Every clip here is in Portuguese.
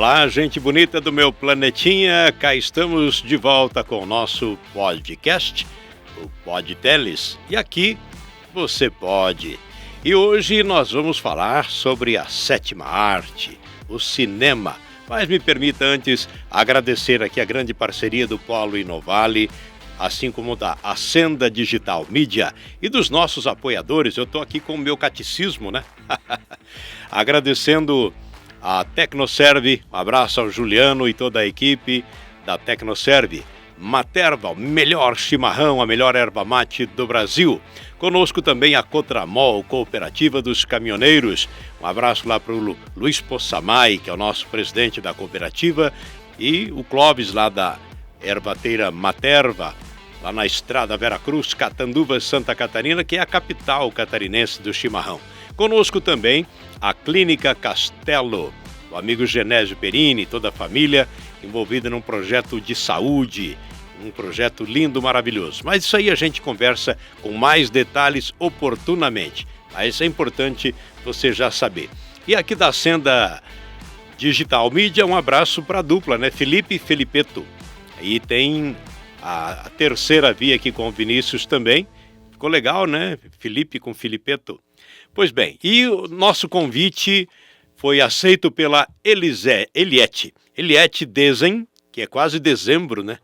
Olá, gente bonita do meu planetinha, cá estamos de volta com o nosso podcast, o Podteles, e aqui você pode. E hoje nós vamos falar sobre a sétima arte, o cinema. Mas me permita antes agradecer aqui a grande parceria do Polo Inovale, assim como da Ascenda Digital Mídia e dos nossos apoiadores. Eu estou aqui com o meu catecismo, né? Agradecendo a Tecnoserve, um abraço ao Juliano e toda a equipe da Tecnoserve. Materva, o melhor chimarrão, a melhor erva mate do Brasil. Conosco também a Cotramol, Cooperativa dos Caminhoneiros. Um abraço lá para o Luiz Possamay, que é o nosso presidente da cooperativa, e o Clóvis lá da Ervateira Materva, lá na estrada Veracruz, Catanduva, Santa Catarina, que é a capital catarinense do chimarrão. Conosco também a Clínica Castelo, o amigo Genésio Perini, toda a família envolvida num projeto de saúde, um projeto lindo, maravilhoso. Mas isso aí a gente conversa com mais detalhes oportunamente. Mas é importante você já saber. E aqui da Senda Digital Mídia, um abraço para a dupla, né? Felipe e Felipeto. E tem a terceira via aqui com o Vinícius também. Ficou legal, né? Felipe com Felipeto. Pois bem, e o nosso convite foi aceito pela Eliette Dezen, que é quase dezembro, né?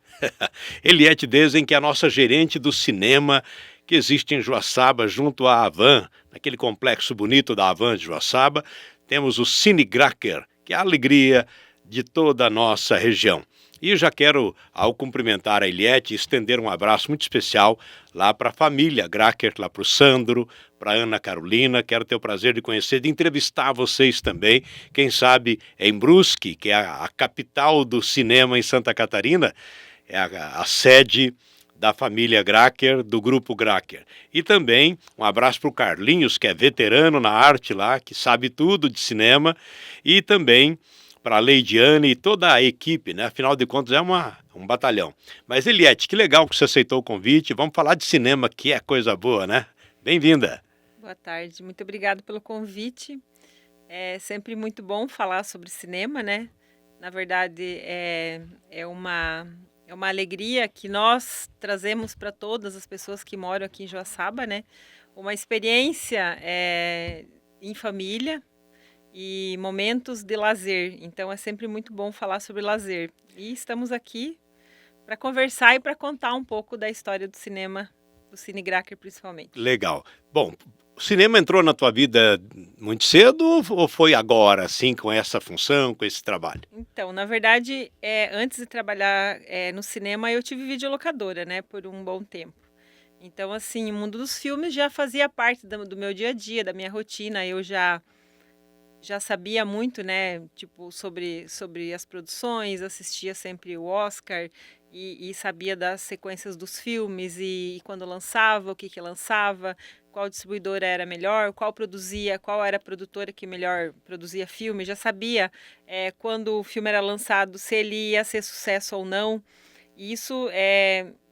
Eliette Dezen, que é a nossa gerente do cinema, que existe em Joaçaba, junto à Avan, naquele complexo bonito da Avan de Joaçaba. Temos o Cine Gracker, que é a alegria de toda a nossa região. E já quero, ao cumprimentar a Eliette, estender um abraço muito especial lá para a família Gracker, lá para o Sandro, para a Ana Carolina. Quero ter o prazer de conhecer, de entrevistar vocês também. Quem sabe em Brusque, que é a capital do cinema em Santa Catarina, é a sede da família Gracker, do grupo Gracker. E também um abraço para o Carlinhos, que é veterano na arte lá, que sabe tudo de cinema, e também para a Leidiane e toda a equipe, né? Afinal de contas é um batalhão. Mas Eliette, que legal que você aceitou o convite. Vamos falar de cinema, que é coisa boa, né? Bem-vinda. Boa tarde, muito obrigada pelo convite. É sempre muito bom falar sobre cinema, né? Na verdade, é uma alegria que nós trazemos para todas as pessoas que moram aqui em Joaçaba, né? Uma experiência em família e momentos de lazer. Então, é sempre muito bom falar sobre lazer. E estamos aqui para conversar e para contar um pouco da história do cinema, do Cine Gracker principalmente. Legal. Bom, o cinema entrou na tua vida muito cedo ou foi agora, assim, com essa função, com esse trabalho? Então, na verdade, antes de trabalhar no cinema, eu tive videolocadora, né, por um bom tempo. Então, assim, o mundo dos filmes já fazia parte do meu dia a dia, da minha rotina. Eu já sabia muito, né, tipo, sobre as produções, assistia sempre o Oscar e sabia das sequências dos filmes e quando lançava, o que lançava, qual distribuidora era melhor, qual produzia, qual era a produtora que melhor produzia filme. Já sabia quando o filme era lançado, se ele ia ser sucesso ou não. E isso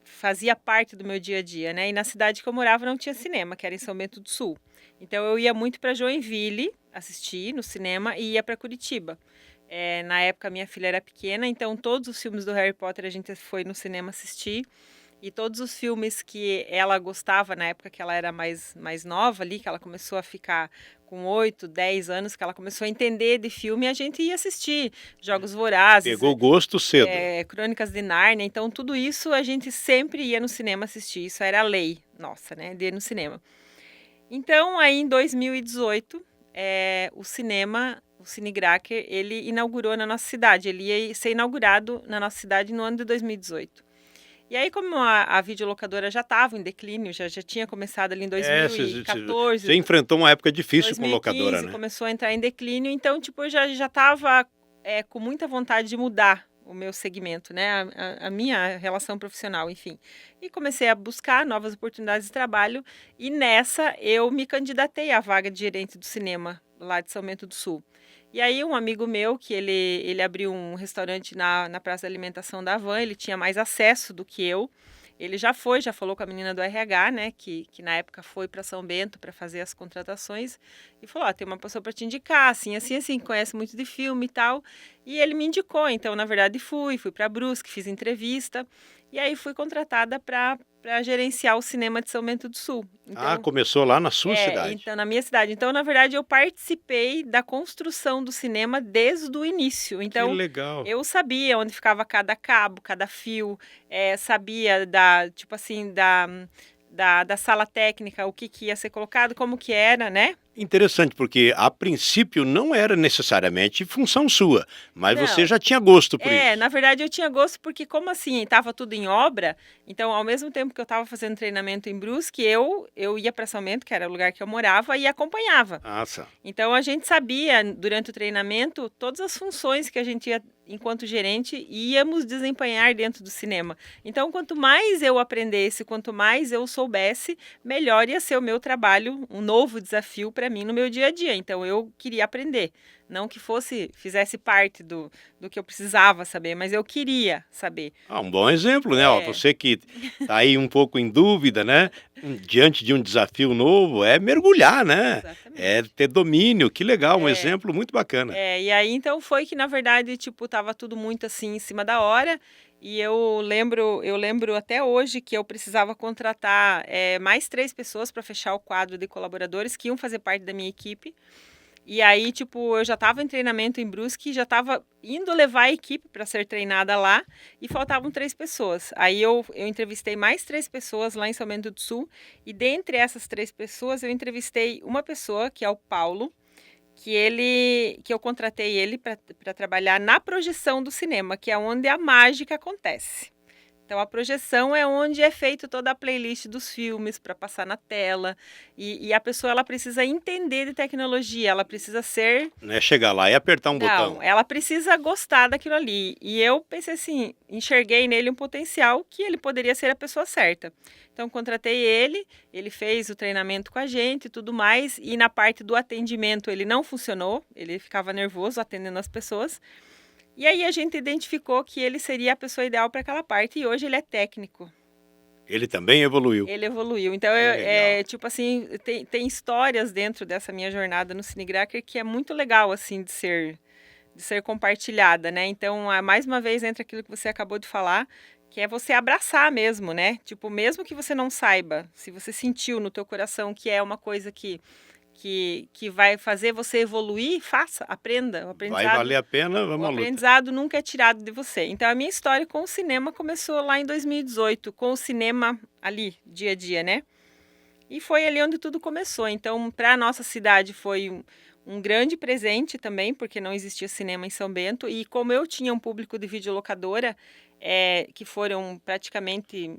fazia parte do meu dia a dia, né? E na cidade que eu morava não tinha cinema, que era em São Bento do Sul. Então eu ia muito para Joinville assistir no cinema e ia para Curitiba. Na época minha filha era pequena, então todos os filmes do Harry Potter a gente foi no cinema assistir. E todos os filmes que ela gostava na época que ela era mais nova ali, que ela começou a ficar com 8, 10 anos, que ela começou a entender de filme, a gente ia assistir. Jogos Vorazes, Pegou gosto cedo. Crônicas de Nárnia, então tudo isso a gente sempre ia no cinema assistir. Isso era a lei nossa, né, de ir no cinema. Então, aí em 2018, o Cine Gracker, ele inaugurou na nossa cidade. Ele ia ser inaugurado na nossa cidade no ano de 2018. E aí, como a videolocadora já estava em declínio, já tinha começado ali em Você 2014, enfrentou uma época difícil com locadora, 2015, né? começou a entrar em declínio. Então, tipo, eu já estava com muita vontade de mudar o meu segmento, né? A minha relação profissional, enfim. E comecei a buscar novas oportunidades de trabalho. E nessa, eu me candidatei à vaga de gerente do cinema lá de São Bento do Sul. E aí um amigo meu, que ele abriu um restaurante na Praça da Alimentação da Havan, ele tinha mais acesso do que eu. Ele já falou com a menina do RH, né, que na época foi para São Bento para fazer as contratações, e falou, ó, tem uma pessoa para te indicar, assim, conhece muito de filme e tal, e ele me indicou, então, na verdade, fui para Brusque, fiz entrevista, e aí fui contratada para gerenciar o cinema de São Bento do Sul. Ah, Então, começou lá na sua cidade. então, na minha cidade. Então, na verdade, eu participei da construção do cinema desde o início. Que Então, legal. eu sabia onde ficava cada cabo, cada fio, sabia da, tipo assim, da sala técnica, o que ia ser colocado, como que era, né? Interessante, porque a princípio não era necessariamente função sua, mas você Não. já tinha gosto por isso. Na verdade eu tinha gosto porque como assim, estava tudo em obra, então ao mesmo tempo que eu estava fazendo treinamento em Brusque, eu ia para São Bento, que era o lugar que eu morava, e acompanhava. Nossa. Então a gente sabia durante o treinamento todas as funções que a gente ia, enquanto gerente, íamos desempenhar dentro do cinema. Então quanto mais eu aprendesse, quanto mais eu soubesse, melhor ia ser o meu trabalho, um novo desafio para mim no meu dia a dia. Então eu queria aprender. Não que fizesse parte do que eu precisava saber, mas eu queria saber. Ah, um bom exemplo, né? Ó, É, você que está aí um pouco em dúvida, né? Diante de um desafio novo, é mergulhar, né? É exatamente. ter domínio. Que legal, um É, exemplo muito bacana. e aí então foi que na verdade, tipo, tava tudo muito assim em cima da hora. E eu lembro até hoje que eu precisava contratar mais 3 pessoas para fechar o quadro de colaboradores que iam fazer parte da minha equipe. E aí, tipo, eu já estava em treinamento em Brusque, já estava indo levar a equipe para ser treinada lá e faltavam 3 pessoas. Aí eu entrevistei mais 3 pessoas lá em São Bento do Sul e dentre essas 3 pessoas eu entrevistei uma pessoa, que é o Paulo, que eu contratei ele para trabalhar na projeção do cinema, que é onde a mágica acontece. Então, a projeção é onde é feita toda a playlist dos filmes para passar na tela. E a pessoa ela precisa entender de tecnologia, ela precisa ser. Não é chegar lá e apertar um Não, botão. ela precisa gostar daquilo ali. E eu pensei assim, enxerguei nele um potencial que ele poderia ser a pessoa certa. Então, contratei ele, ele fez o treinamento com a gente e tudo mais. E na parte do atendimento ele não funcionou, ele ficava nervoso atendendo as pessoas. E aí a gente identificou que ele seria a pessoa ideal para aquela parte e hoje ele é técnico. Ele também evoluiu. Ele evoluiu. Então, Que legal. tipo assim, tem histórias dentro dessa minha jornada no Cinegracker que é muito legal, assim, de ser compartilhada, né? Então, mais uma vez, entra aquilo que você acabou de falar, que é você abraçar mesmo, né? Tipo, mesmo que você não saiba, se você sentiu no teu coração que é uma coisa que vai fazer você evoluir, faça, aprenda. O Vai aprendizado valer a pena, O vamos à luta. aprendizado nunca é tirado de você. Então, a minha história com o cinema começou lá em 2018, com o cinema ali, dia a dia, né? E foi ali onde tudo começou. Então, para a nossa cidade foi um grande presente também, porque não existia cinema em São Bento. E como eu tinha um público de videolocadora, que foram praticamente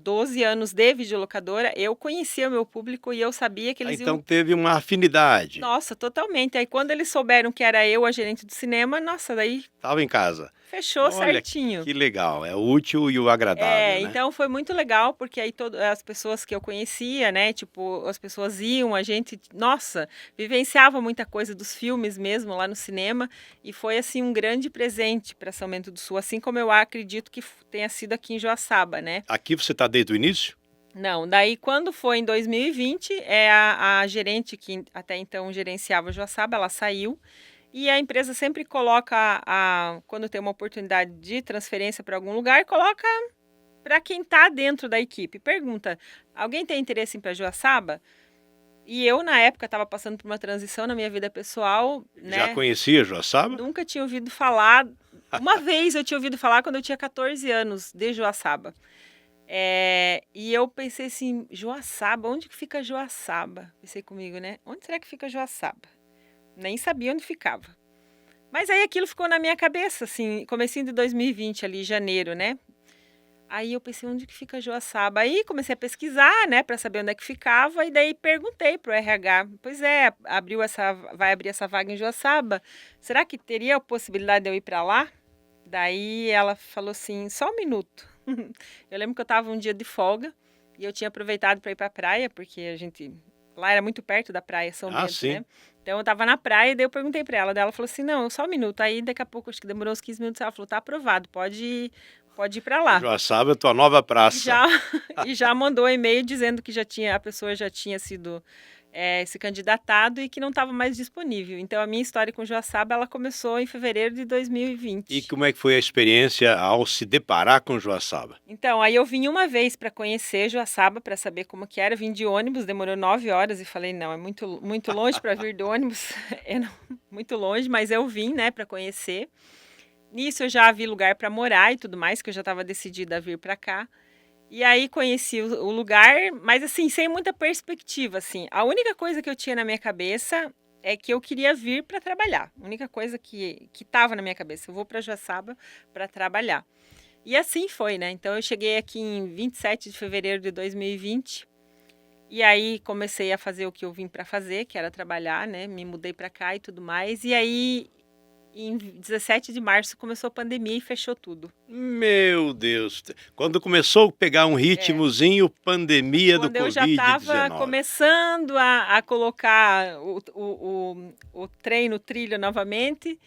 12 anos de videolocadora, eu conhecia o meu público e eu sabia que Ah, eles então iam. teve uma afinidade. Nossa, totalmente. Aí quando eles souberam que era eu a gerente do cinema, nossa, daí Estava em casa. fechou Olha certinho. que legal. É o útil e o agradável, né? Então foi muito legal, porque aí as pessoas que eu conhecia, né, tipo, as pessoas iam, a gente, nossa, vivenciava muita coisa dos filmes mesmo lá no cinema, e foi assim um grande presente para São Bento do Sul, assim como eu acredito que tenha sido aqui em Joaçaba, né? Aqui você está desde o início? Não, daí quando foi em 2020, a gerente que até então gerenciava Joaçaba, ela saiu. E a empresa sempre coloca, quando tem uma oportunidade de transferência para algum lugar, coloca para quem está dentro da equipe. Pergunta: alguém tem interesse em ir para Joaçaba? E eu, na época, estava passando por uma transição na minha vida pessoal, Já né? conhecia Joaçaba? Nunca tinha ouvido falar. Uma vez eu tinha ouvido falar quando eu tinha 14 anos, de Joaçaba. E eu pensei assim: Joaçaba, onde que fica Joaçaba? Pensei comigo, né? Onde será que fica Joaçaba? Nem sabia onde ficava. Mas aí aquilo ficou na minha cabeça, assim, comecinho de 2020 ali, janeiro, né? Aí eu pensei, onde que fica Joaçaba? Aí comecei a pesquisar, né, para saber onde é que ficava, e daí perguntei pro RH, pois é, vai abrir essa vaga em Joaçaba, será que teria a possibilidade de eu ir para lá? Daí ela falou assim, só um minuto. Eu lembro que eu estava um dia de folga, e eu tinha aproveitado para ir para a praia, porque lá era muito perto da praia São Ah, Bento, sim. né? Então eu estava na praia, e daí eu perguntei para ela, daí ela falou assim, não, só um minuto. Aí daqui a pouco, acho que demorou uns 15 minutos, ela falou, tá aprovado, pode ir para lá. Joaçaba é tua nova E praça. já, e já mandou e-mail dizendo que a pessoa já tinha sido se candidatado e que não estava mais disponível. Então a minha história com Joaçaba, ela começou em fevereiro de E 2020. como é que foi a experiência ao se deparar com Joaçaba? Então, aí eu vim uma vez para conhecer Joaçaba, para saber como que era. Vim de ônibus, demorou 9 horas e falei, não, é muito longe para vir de ônibus, muito longe, mas eu vim, né, para conhecer. Nisso eu já vi lugar para morar e tudo mais, que eu já estava decidida a vir para cá. E aí conheci o lugar, mas assim, sem muita perspectiva, assim. A única coisa que eu tinha na minha cabeça é que eu queria vir para trabalhar. A única coisa que estava na minha cabeça, eu vou para Joaçaba para trabalhar. E assim foi, né? Então eu cheguei aqui em 27 de fevereiro de 2020. E aí comecei a fazer o que eu vim para fazer, que era trabalhar, né? Me mudei para cá e tudo mais. E aí em 17 de março começou a pandemia e fechou tudo. Meu Deus, quando começou a pegar um É. ritmozinho, pandemia do Quando eu já estava Covid-19. começando a colocar o trem no trilho novamente,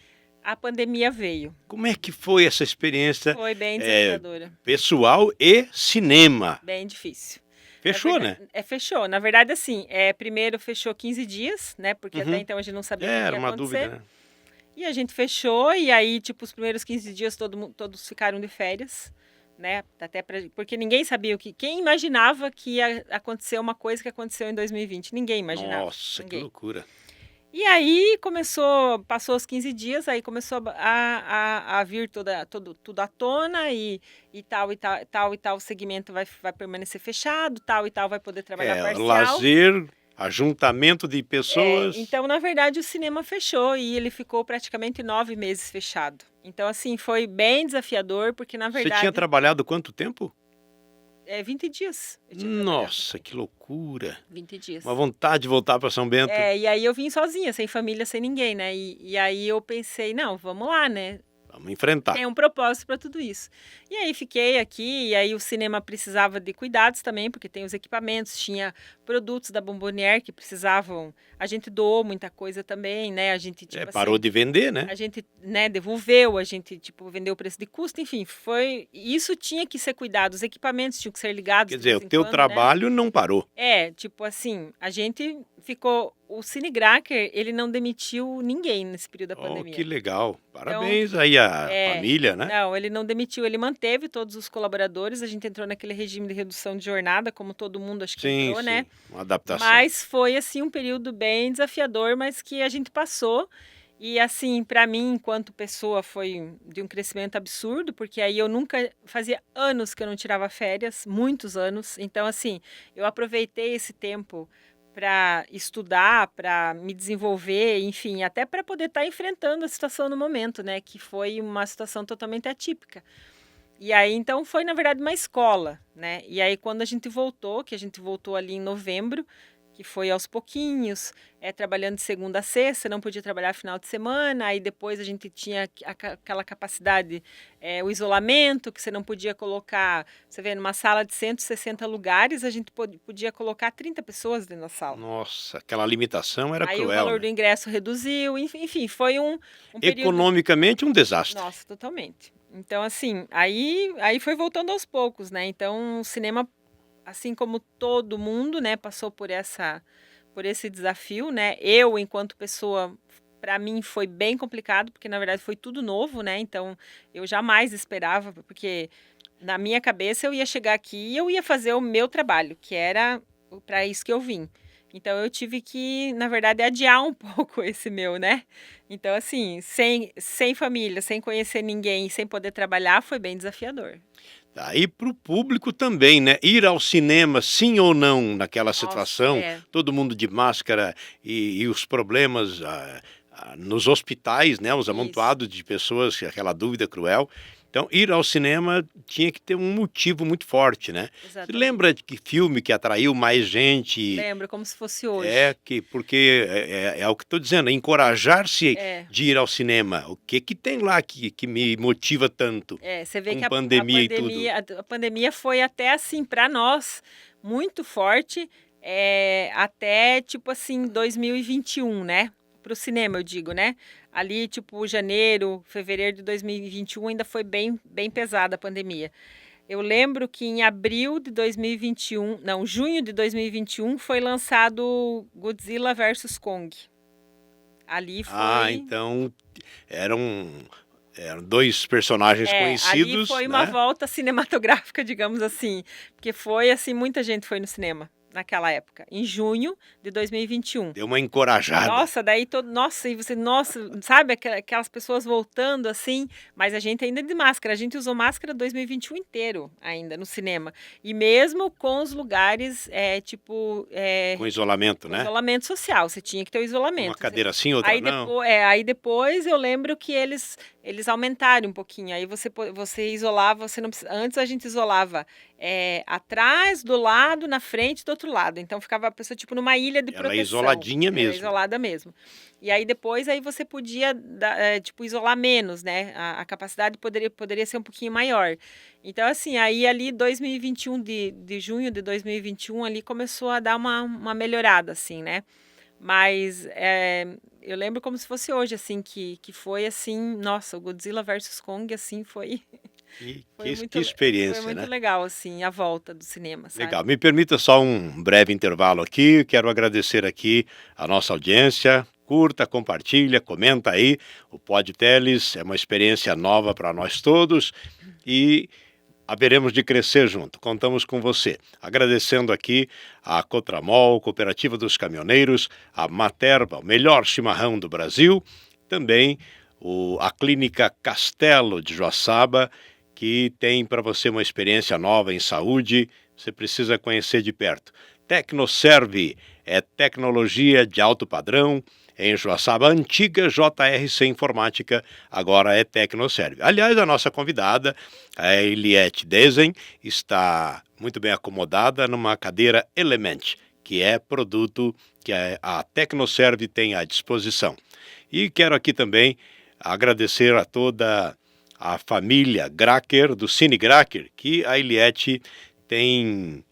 a pandemia veio. Como é que foi essa experiência Foi bem desafiadora, pessoal e cinema? bem difícil. Fechou, né? Fechou. Na verdade, assim, primeiro fechou 15 dias, né? Porque até então a gente não sabia o que Era ia uma acontecer. dúvida, né? E a gente fechou, e aí, tipo, os primeiros 15 dias todos ficaram de férias, né? Porque ninguém sabia quem imaginava que ia acontecer uma coisa que aconteceu em 2020. Ninguém imaginava. Nossa, que Ninguém. loucura. E aí passou os 15 dias, aí começou a vir tudo à tona e tal, o segmento vai permanecer fechado, tal e tal vai poder trabalhar parcial. Lazer, ajuntamento de pessoas. Então, na verdade, o cinema fechou e ele ficou praticamente 9 meses fechado. Então, assim, foi bem desafiador, porque, na verdade... Você tinha trabalhado quanto tempo? 20 dias. Eu tinha trabalhado. Nossa, que loucura. 20 dias. Uma vontade de voltar para São Bento. E aí eu vim sozinha, sem família, sem ninguém, né? E aí eu pensei, não, vamos lá, né? Vamos enfrentar. Tem um propósito para tudo isso. E aí fiquei aqui, e aí o cinema precisava de cuidados também, porque tem os equipamentos, tinha produtos da Bombonier que precisavam. A gente doou muita coisa também, né? A gente tipo Parou assim, de vender, né? a gente, né, devolveu, a gente tipo vendeu o preço de custo, enfim, isso tinha que ser cuidado, os equipamentos tinham que ser ligados. Quer de dizer, vez o em teu quando, trabalho não parou. né? Tipo assim, a gente ficou. O Cinegracker, ele não demitiu ninguém nesse período da pandemia. Que legal. Parabéns aí à família, né? Não, ele não demitiu, ele manteve todos os colaboradores. A gente entrou naquele regime de redução de jornada, como todo mundo acho que entrou, né? Uma adaptação. Mas foi assim um período bem desafiador, mas que a gente passou. E assim, para mim, enquanto pessoa, foi de um crescimento absurdo, porque aí eu nunca fazia anos que eu não tirava férias, muitos anos. Então, assim, eu aproveitei esse tempo para estudar, para me desenvolver, enfim, até para poder estar enfrentando a situação no momento, né? Que foi uma situação totalmente atípica. E aí, então, foi, na verdade, uma escola, né? E aí, quando a gente voltou, que a gente voltou ali em novembro, que foi aos pouquinhos, trabalhando de segunda a sexta, não podia trabalhar final de semana, aí depois a gente tinha aquela capacidade, o isolamento, que você não podia colocar, você vê, numa sala de 160 lugares, a gente podia colocar 30 pessoas dentro da sala. Nossa, aquela limitação era aí cruel. Aí o valor né? do ingresso reduziu, enfim, foi um período... Economicamente um desastre. Nossa, totalmente. Então, assim, aí foi voltando aos poucos, né? Então, o cinema, assim como todo mundo, né, passou por esse desafio, né? Eu, enquanto pessoa, para mim foi bem complicado, porque na verdade foi tudo novo, né? Então, eu jamais esperava, porque na minha cabeça eu ia chegar aqui e eu ia fazer o meu trabalho, que era para isso que eu vim. Então eu tive que, na verdade, adiar um pouco esse meu, né? Então, assim, sem família, sem conhecer ninguém, sem poder trabalhar, foi bem desafiador. E para o público também, né? Ir ao cinema, sim ou não, naquela situação, todo mundo de máscara e os problemas nos hospitais, né? Os amontoados de pessoas, aquela dúvida cruel. Então, ir ao cinema tinha que ter um motivo muito forte, né? Exatamente. Você lembra de que filme que atraiu mais gente? Lembro, como se fosse hoje. Porque é o que estou dizendo, encorajar-se de ir ao cinema. O que tem lá que me motiva tanto? Você vê que a pandemia e tudo. A pandemia foi até assim, para nós, muito forte, até tipo assim, 2021, né? Para o cinema, eu digo, né? ali, tipo, janeiro, fevereiro de 2021 ainda foi bem, bem pesada a pandemia. Eu lembro que em abril de 2021, não, junho de 2021 foi lançado Godzilla versus Kong. Ali Ah, foi, então eram, eram dois personagens ali conhecidos, foi uma né? volta cinematográfica, digamos assim, porque foi assim, muita gente foi no cinema naquela época, em junho de 2021. Deu uma encorajada. Nossa, daí todo, nossa, e você, nossa, sabe aquelas pessoas voltando assim, mas a gente ainda de máscara, a gente usou máscara 2021 inteiro ainda no cinema. E mesmo com os lugares, Com isolamento, com né? isolamento social, você tinha que ter o Uma isolamento. cadeira sim, outra não. Aí depois eu lembro que eles aumentaram um pouquinho. Aí você isolava, você não precisa, antes a gente isolava atrás, do lado, na frente, do outro lado. Então ficava a pessoa tipo numa ilha de Ela é proteção. isoladinha Era mesmo. isolada mesmo. E aí depois aí você podia tipo isolar menos, né? A capacidade poderia ser um pouquinho maior. Então assim, aí ali 2021 de junho de 2021 ali começou a dar uma melhorada assim, né? Mas eu lembro como se fosse hoje, assim, que foi assim, nossa, o Godzilla versus Kong, assim, foi, Que, foi que muito, foi experiência, muito né? legal, assim, a volta do cinema, Legal. sabe? Me permita só um breve intervalo aqui. Quero agradecer aqui a nossa audiência. Curta, compartilha, comenta aí. O Pod Teles é uma experiência nova para nós todos e haveremos de crescer junto. Contamos com você. Agradecendo aqui a Cotramol, Cooperativa dos Caminhoneiros, a Materva, o melhor chimarrão do Brasil, também a Clínica Castelo de Joaçaba, que tem para você uma experiência nova em saúde, você precisa conhecer de perto. Tecnoserve é tecnologia de alto padrão, em Joaçaba, antiga JRC Informática, agora é Tecnoserve. Aliás, a nossa convidada, a Eliette Dezen, está muito bem acomodada numa cadeira Element, que é produto que a Tecnoserve tem à disposição. E quero aqui também agradecer a toda a família Gracker, do Cine Gracker, que a Eliette tem,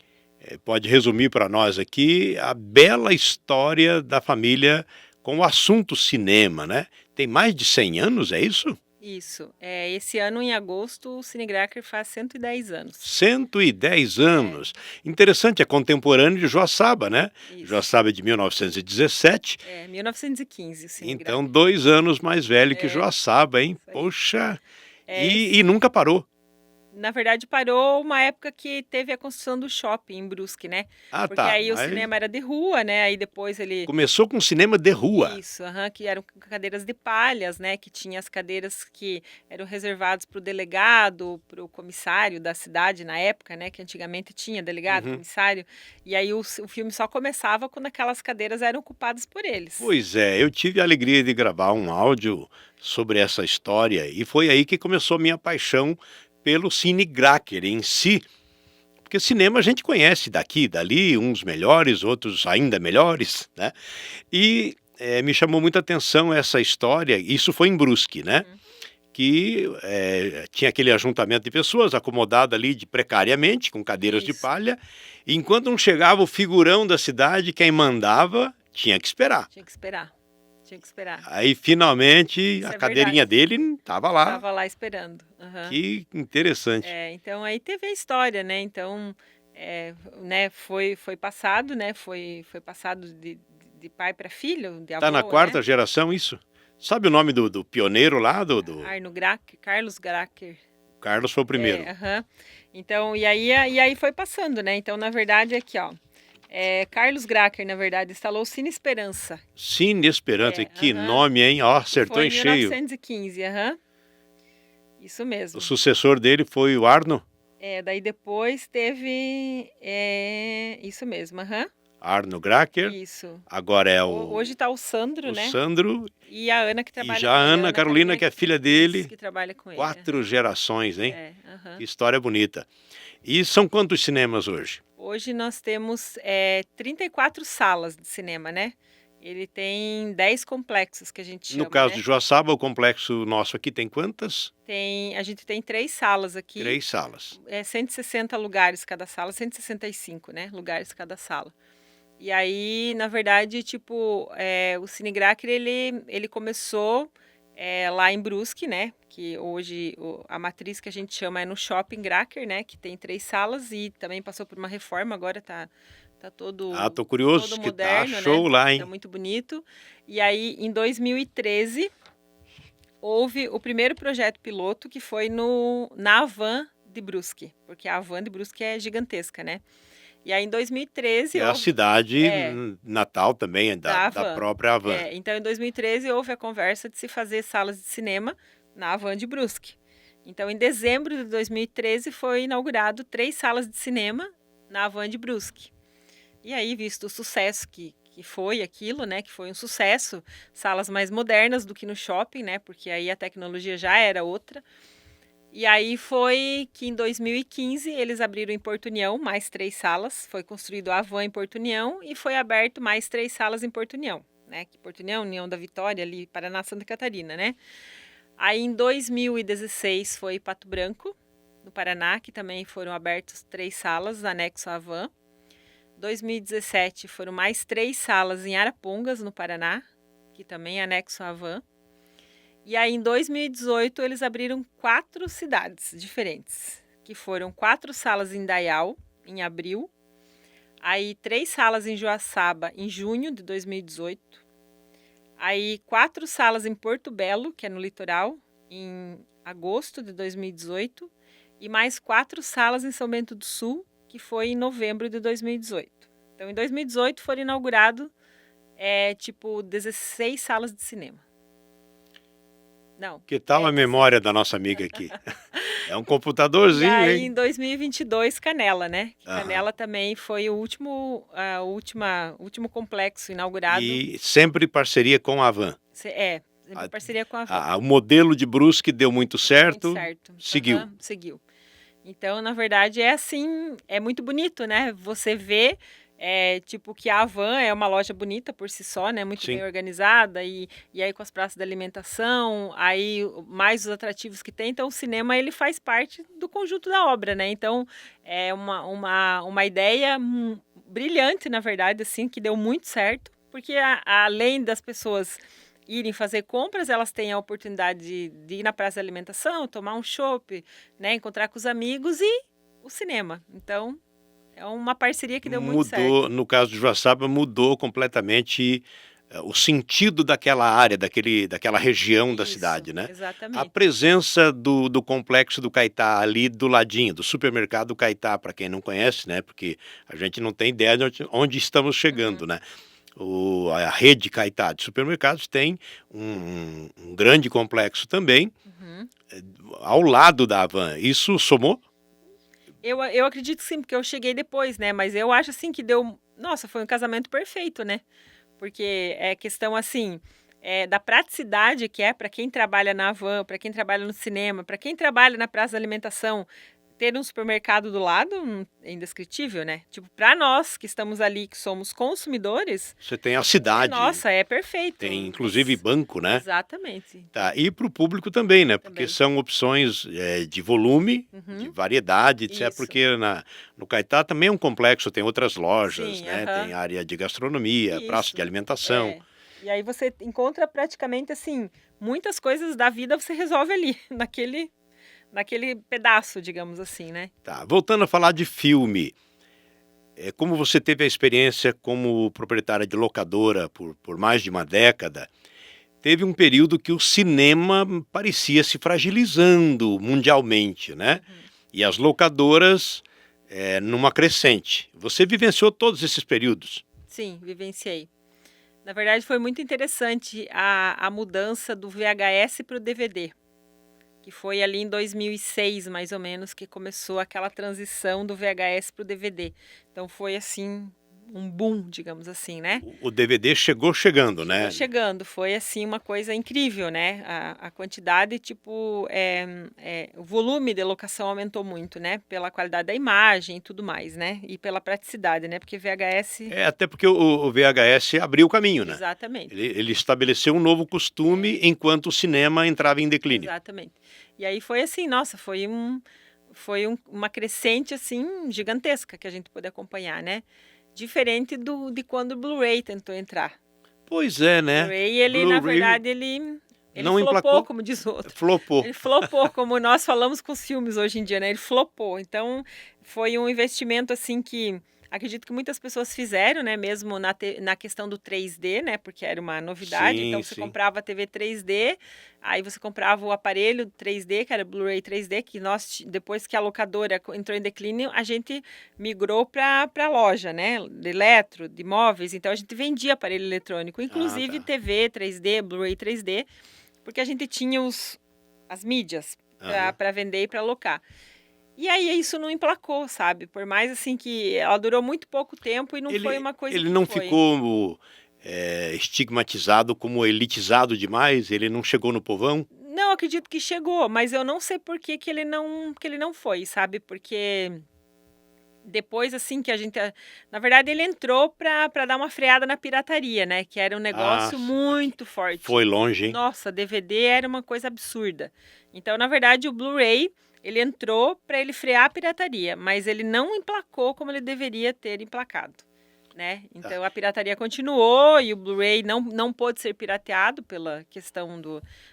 pode resumir para nós aqui a bela história da família com o assunto cinema, né? Tem mais de 100 anos, é isso? Isso. Esse ano, em agosto, o Cinegracker faz 110 anos. 110 anos. Interessante, é contemporâneo de Joaçaba, né? Isso. Joaçaba é de 1917. 1915 o Então, Cinegracker. 2 anos mais velho que É, Joaçaba, hein? isso aí. Poxa! Esse, E nunca parou. na verdade, parou uma época que teve a construção do shopping em Brusque, né? Ah, Porque tá. aí o Mas cinema era de rua, né? Aí depois ele começou com cinema de rua. Isso, aham, que eram cadeiras de palhas, né? Que tinha as cadeiras que eram reservadas para o delegado, para o comissário da cidade na época, né? Que antigamente tinha delegado, Uhum. comissário. E aí o filme só começava quando aquelas cadeiras eram ocupadas por eles. Pois é, eu tive a alegria de gravar um áudio sobre essa história e foi aí que começou a minha paixão pelo Cine Gracker em si. Porque cinema a gente conhece daqui, dali, uns melhores, outros ainda melhores, né? E me chamou muita atenção essa história, isso foi em Brusque, né? Uhum. Que tinha aquele ajuntamento de pessoas acomodado ali precariamente, com cadeiras de Isso, palha, e enquanto não chegava o figurão da cidade, quem mandava tinha que esperar. tinha que esperar. Tinha que esperar. Aí finalmente Isso a é cadeirinha verdade. dele estava lá. Tava lá esperando. Aham. Que interessante. Então aí teve a história, né? Então, né, foi passado, né? Foi passado de pai para filho, de Tá na avô, né? quarta geração isso? Sabe o nome do pioneiro lá, do Arno Gracker, Carlos Gracker. Carlos foi o primeiro. Aham. Então, e aí foi passando, né? Então, na verdade, aqui, ó. Carlos Gracker, na verdade, instalou o Cine Esperança. Cine Esperança, que Aham. nome, hein? Ó, Que acertou foi em em cheio. 1915, aham. Isso O mesmo. sucessor dele foi o Arno. Daí depois teve. Isso mesmo, aham. Arno Gracker. Isso. Agora é Hoje tá o Sandro, o né? Sandro E a Ana que e trabalha já com a ele. Ana Carolina, que é filha Isso, dele. que trabalha com ele. 4 gerações, hein? Aham. Que história bonita. E são quantos cinemas hoje? Hoje nós temos 34 salas de cinema, né? Ele tem 10 complexos que a gente No chama, caso né? de Joaçaba, o complexo nosso aqui tem quantas? A gente tem 3 salas aqui, 3 salas. 160 lugares cada sala, 165, né? Lugares cada sala. E aí, na verdade, tipo, o Cinegracker, ele começou lá em Brusque, né? Que hoje a matriz que a gente chama é no Shopping Gracker, né? Que tem 3 salas e também passou por uma reforma, agora tá Ah, todo, tô curioso, todo que tá moderno, né? show lá, Tá hein? muito bonito. E aí, em 2013, houve o primeiro projeto piloto que foi na Havan de Brusque, porque a Havan de Brusque é gigantesca, né? E aí, em Que 2013, é a houve. cidade É, natal também, da da Havan. própria Havan. Então, em 2013, houve a conversa de se fazer salas de cinema na Havan de Brusque. Então, em dezembro de 2013, foi inaugurado 3 salas de cinema na Havan de Brusque. E aí, visto o sucesso que foi aquilo, né? Que foi um sucesso, salas mais modernas do que no shopping, né? Porque aí a tecnologia já era outra. E aí foi que em 2015 eles abriram em Porto União mais 3 salas. Foi construído a Havan em Porto União e foi aberto mais 3 salas em Porto União, né? Que Porto União, União da Vitória, ali, Paraná, Santa Catarina, né? Aí em 2016 foi Pato Branco, no Paraná, que também foram abertas 3 salas, anexo à Havan. 2017 foram mais 3 salas em Arapongas, no Paraná, que também é anexo à Havan. E aí, em 2018, eles abriram 4 cidades diferentes, que foram 4 salas em Dayal, em abril, aí 3 salas em Joaçaba, em junho de 2018, aí 4 salas em Porto Belo, que é no litoral, em agosto de 2018, e mais 4 salas em São Bento do Sul, que foi em novembro de 2018. Então, em 2018 foram inaugurados, 16 salas de cinema. Não, Que tal a 16. memória da nossa amiga aqui? É um E computadorzinho, aí, em hein? 2022, Canela, né? Que Aham. Canela também foi o último complexo inaugurado. E sempre parceria com a Havan. Sempre A- em parceria com a Van. o modelo de Brusque deu muito Deu muito certo, certo. seguiu. Aham, seguiu. Então, na verdade, é assim, é muito bonito, né? Você vê, tipo, que a Havan é uma loja bonita por si só, né? Muito bem Sim. organizada, e aí com as praças de alimentação, aí mais os atrativos que tem. Então, o cinema, ele faz parte do conjunto da obra, né? Então, é uma ideia brilhante, na verdade, assim, que deu muito certo, porque além das pessoas irem fazer compras, elas têm a oportunidade de ir na praça de alimentação, tomar um chopp, né, encontrar com os amigos e o cinema. Então, é uma parceria que deu muito certo. Mudou, no caso de Joaçaba, mudou completamente o sentido daquela área, daquela região da Isso, cidade, né? A exatamente. presença do complexo do Caetá ali do ladinho, do supermercado Caetá, para quem não conhece, né? Porque a gente não tem ideia de onde estamos chegando, Uhum, né? A rede Caetá de supermercados tem um grande complexo também uhum. ao lado da Havan. Isso somou? Eu acredito que sim, porque eu cheguei depois, né? Mas eu acho assim que deu. Nossa, foi um casamento perfeito, né? Porque é questão assim. Da praticidade que é para quem trabalha na van, para quem trabalha no cinema, para quem trabalha na praça de alimentação, ter um supermercado do lado é indescritível, né? Tipo, para nós que estamos ali, que somos consumidores, Você tem a cidade, nossa, é perfeito. tem inclusive banco, né? Exatamente. Tá, e para o público também, né? Porque Também. são opções de volume, de Uhum, variedade, etc. isso. Porque no Caetá também é um complexo, tem outras lojas, Sim, né? aham. Tem área de gastronomia, praça de Isso. alimentação. É. E aí você encontra praticamente assim, muitas coisas da vida você resolve ali, naquele pedaço, digamos assim, né? Tá, voltando a falar de filme, como você teve a experiência como proprietária de locadora por mais de uma década, teve um período que o cinema parecia se fragilizando mundialmente, né? Uhum. E as locadoras numa crescente. Você vivenciou todos esses períodos? Sim, vivenciei. Na verdade, foi muito interessante a mudança do VHS para o DVD, que foi ali em 2006, mais ou menos, que começou aquela transição do VHS para o DVD. Então foi assim um boom, digamos assim, né? O DVD chegou chegando, Chegou né? chegando, foi assim uma coisa incrível, né? A quantidade, tipo, o volume de locação aumentou muito, né? Pela qualidade da imagem e tudo mais, né? E pela praticidade, né? Porque VHS, Até porque o VHS abriu o caminho, né? exatamente. Ele estabeleceu um novo costume É, enquanto o cinema entrava em declínio. exatamente. E aí foi assim, nossa, uma crescente assim gigantesca que a gente pôde acompanhar, né? Diferente de quando o Blu-ray tentou entrar. Pois é, O né? Blu-ray, ele, na Blu-ray verdade, ele Ele Não flopou, emplacou, como diz o outro. flopou. Ele flopou, como nós falamos com os filmes hoje em dia, né? Ele flopou. Então, foi um investimento, assim, que acredito que muitas pessoas fizeram, né? Mesmo na questão do 3D, né? Porque era uma novidade. Sim, Então, você sim. comprava a TV 3D, aí você comprava o aparelho 3D, que era Blu-ray 3D, que nós, depois que a locadora entrou em declínio, a gente migrou para a loja, né? De eletro, de móveis. Então, a gente vendia aparelho eletrônico, Ah, inclusive tá. TV 3D, Blu-ray 3D, porque a gente tinha as mídias Aham. para vender e para alocar. E aí isso não emplacou, sabe? Por mais assim que ela durou muito pouco tempo e não foi Ele, uma coisa ele que não foi. ficou estigmatizado como elitizado demais? Ele não chegou no povão? Não, acredito que chegou, mas eu não sei por que que ele não foi, sabe? Porque depois assim que a gente, na verdade ele entrou para dar uma freada na pirataria, né? Que era um Ah, negócio muito forte. foi longe, hein? Nossa, DVD era uma coisa absurda. Então, na verdade, o Blu-ray ele entrou para ele frear a pirataria, mas ele não emplacou como ele deveria ter emplacado, né? Tá. Então a pirataria continuou e o Blu-ray não pôde ser pirateado pela questão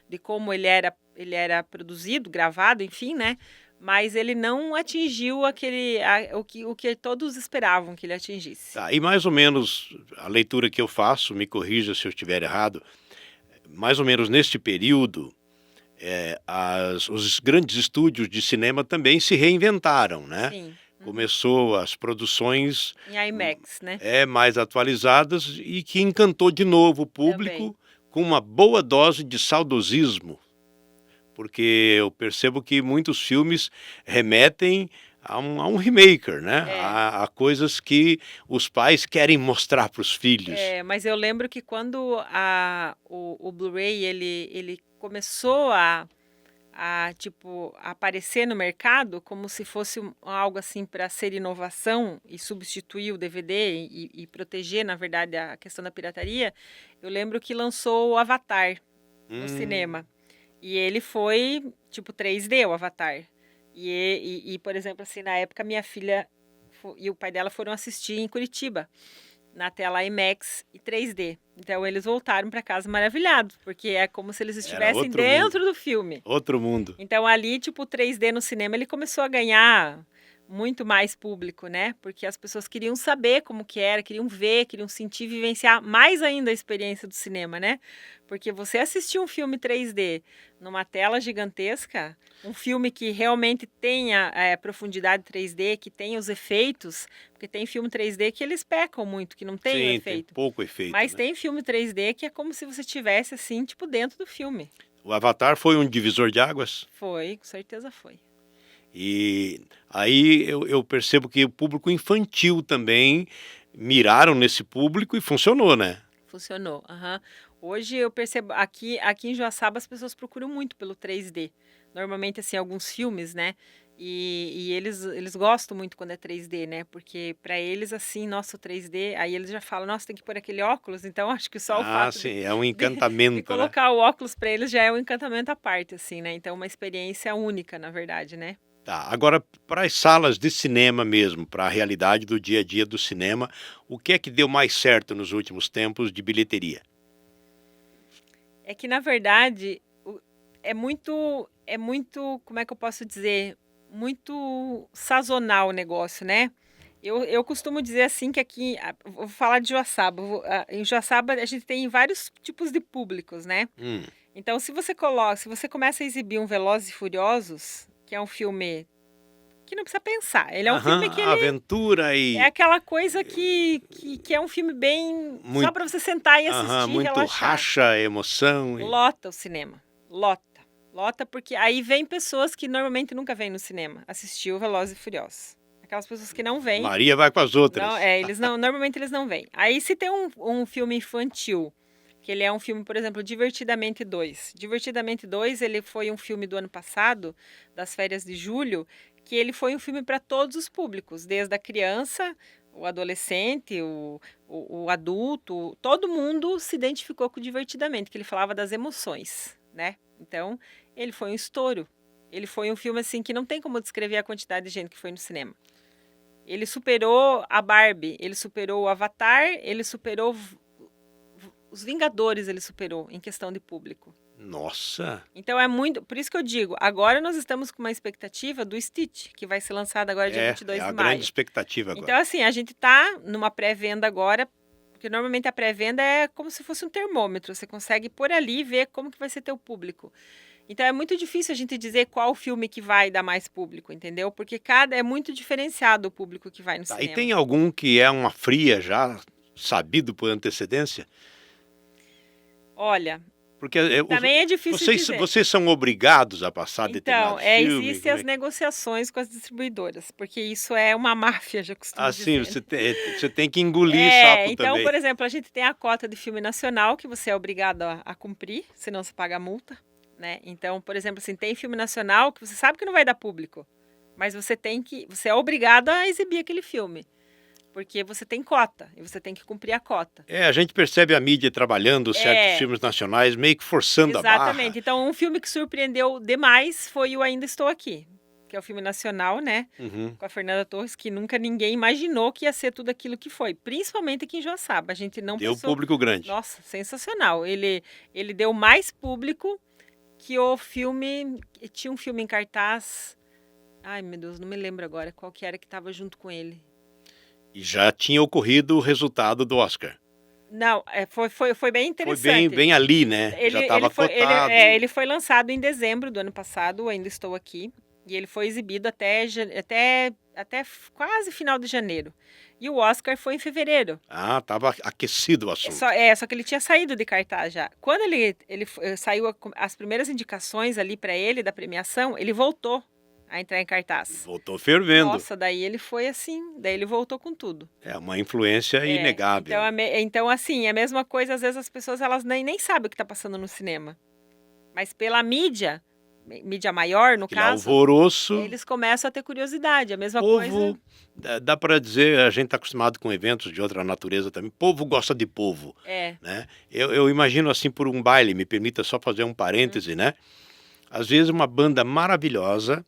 de como ele era produzido, gravado, enfim, né? Mas ele não atingiu o que todos esperavam que ele atingisse. Tá. E mais ou menos a leitura que eu faço, me corrija se eu estiver errado, mais ou menos neste período, os grandes estúdios de cinema também se reinventaram, né? Sim. Uhum. Começou as produções Em IMAX, né? mais atualizadas e que encantou de novo o Também. público com uma boa dose de saudosismo, porque eu percebo que muitos filmes remetem a um remaker, né? É. A coisas que os pais querem mostrar para os filhos. É, mas eu lembro que quando o Blu-ray ele começou tipo, aparecer no mercado como se fosse algo assim para ser inovação e substituir o DVD e proteger, na verdade, a questão da pirataria, eu lembro que lançou o Avatar no Hum, cinema. E ele foi, tipo, 3D, o Avatar. Por exemplo, assim, na época, minha filha e o pai dela foram assistir em Curitiba, na tela IMAX e 3D. Então, eles voltaram para casa maravilhados, porque é como se eles era estivessem outro mundo, dentro do filme. outro mundo. Então, ali, tipo, o 3D no cinema, ele começou a ganhar muito mais público, né? Porque as pessoas queriam saber como que era, queriam ver, queriam sentir, vivenciar mais ainda a experiência do cinema, né? Porque você assistir um filme 3D numa tela gigantesca, um filme que realmente tenha profundidade 3D, que tenha os efeitos, porque tem filme 3D que eles pecam muito, que não tem o Sim, tem efeito. pouco efeito, Mas né? tem filme 3D que é como se você estivesse assim, tipo, dentro do filme. O Avatar foi um divisor de águas. Foi, com certeza foi. E aí eu percebo que o público infantil também miraram nesse público e funcionou, né? Funcionou, aham. Hoje eu percebo aqui em Joaçaba as pessoas procuram muito pelo 3D. Normalmente, assim, alguns filmes, né? E eles gostam muito quando é 3D, né? Porque para eles, assim, nossa, o 3D, aí eles já falam, nossa, tem que pôr aquele óculos. Então, acho que só o Ah, fato sim, é um de encantamento, né? colocar o óculos para eles já é um encantamento à parte, assim, né? Então, uma experiência única, na verdade, né? Tá, agora para as salas de cinema mesmo, para a realidade do dia a dia do cinema, o que é que deu mais certo nos últimos tempos de bilheteria? É que, na verdade, como é que eu posso dizer? Muito sazonal o negócio, né? Eu costumo dizer assim que aqui, vou falar de Joaçaba, em Joaçaba a gente tem vários tipos de públicos, né? Hum, Então, se você começa a exibir um Velozes e Furiosos, que é um filme que não precisa pensar, ele é um filme que aham, ele aventura é e aquela coisa que é um filme bem só muito, para você sentar e aham, assistir e muito relaxar. racha, emoção e Lota o cinema. Lota. Lota porque aí vem pessoas que normalmente nunca vêm no cinema assistir o Velozes e Furiosos. Aquelas pessoas que não vêm, Maria vai com as não, outras. eles não, normalmente eles não vêm. Aí se tem um filme infantil, que ele é um filme, por exemplo, Divertidamente 2. Divertidamente 2, ele foi um filme do ano passado, das férias de julho, que ele foi um filme para todos os públicos, desde a criança, o adolescente, o adulto, todo mundo se identificou com o Divertidamente, que ele falava das emoções, né? Então, ele foi um estouro. Ele foi um filme assim que não tem como descrever a quantidade de gente que foi no cinema. Ele superou a Barbie, ele superou o Avatar, ele superou os Vingadores, ele superou em questão de público. Nossa, Então é muito, por isso que eu digo, agora nós estamos com uma expectativa do Stitch, que vai ser lançado agora dia é 22 a de grande maio. expectativa Então agora. assim, a gente tá numa pré-venda agora, porque normalmente a pré-venda é como se fosse um termômetro, você consegue por ali ver como que vai ser teu público. Então é muito difícil a gente dizer qual filme que vai dar mais público, entendeu? Porque cada é muito diferenciado o público que vai no Tá, e cinema. tem algum que é uma fria já, sabido por antecedência? Olha, Porque também é difícil dizer. vocês são obrigados a passar Então, determinado filme? existem Como as é? negociações com as distribuidoras, porque isso é uma máfia, já costumo Assim, dizer, né? você tem que engolir É, sapo então, também. por exemplo, a gente tem a cota de filme nacional que você é obrigado a cumprir, senão você paga multa, né? Então, por exemplo, assim, tem filme nacional que você sabe que não vai dar público, mas você é obrigado a exibir aquele filme, porque você tem cota e você tem que cumprir a cota. É, a gente percebe a mídia trabalhando certos É, filmes nacionais, meio que forçando a barra. exatamente. Então, um filme que surpreendeu demais foi o Ainda Estou Aqui, que é o filme nacional, né? Uhum. Com a Fernanda Torres, que nunca ninguém imaginou que ia ser tudo aquilo que foi, principalmente aqui em Joaçaba. A gente não Deu pensou. público grande. Nossa, sensacional. Ele deu mais público que o filme. Tinha um filme em cartaz. Ai, meu Deus, não me lembro agora qual que era que estava junto com ele. E já tinha ocorrido o resultado do Oscar. Não, foi bem Foi bem, interessante. bem ali, né? Já estava cotado. Ele foi lançado em dezembro do ano passado, Ainda Estou Aqui. E ele foi exibido até quase final de janeiro. E o Oscar foi em fevereiro. Ah, estava aquecido o assunto. Só que ele tinha saído de cartaz já. Quando saiu as primeiras indicações ali para ele da premiação, ele voltou a entrar em cartaz. Voltou fervendo. Nossa, daí ele foi assim, daí ele voltou com tudo. É uma influência inegável. Então, assim, é a mesma coisa, às vezes as pessoas elas nem sabem o que está passando no cinema. Mas pela mídia maior, no Aquele caso, alvoroço, eles começam a ter curiosidade. A mesma povo, coisa. dá para dizer, a gente está acostumado com eventos de outra natureza também. Povo gosta de povo, É. né? Eu imagino assim por um baile, me permita só fazer um parêntese, né? Às vezes uma banda maravilhosa,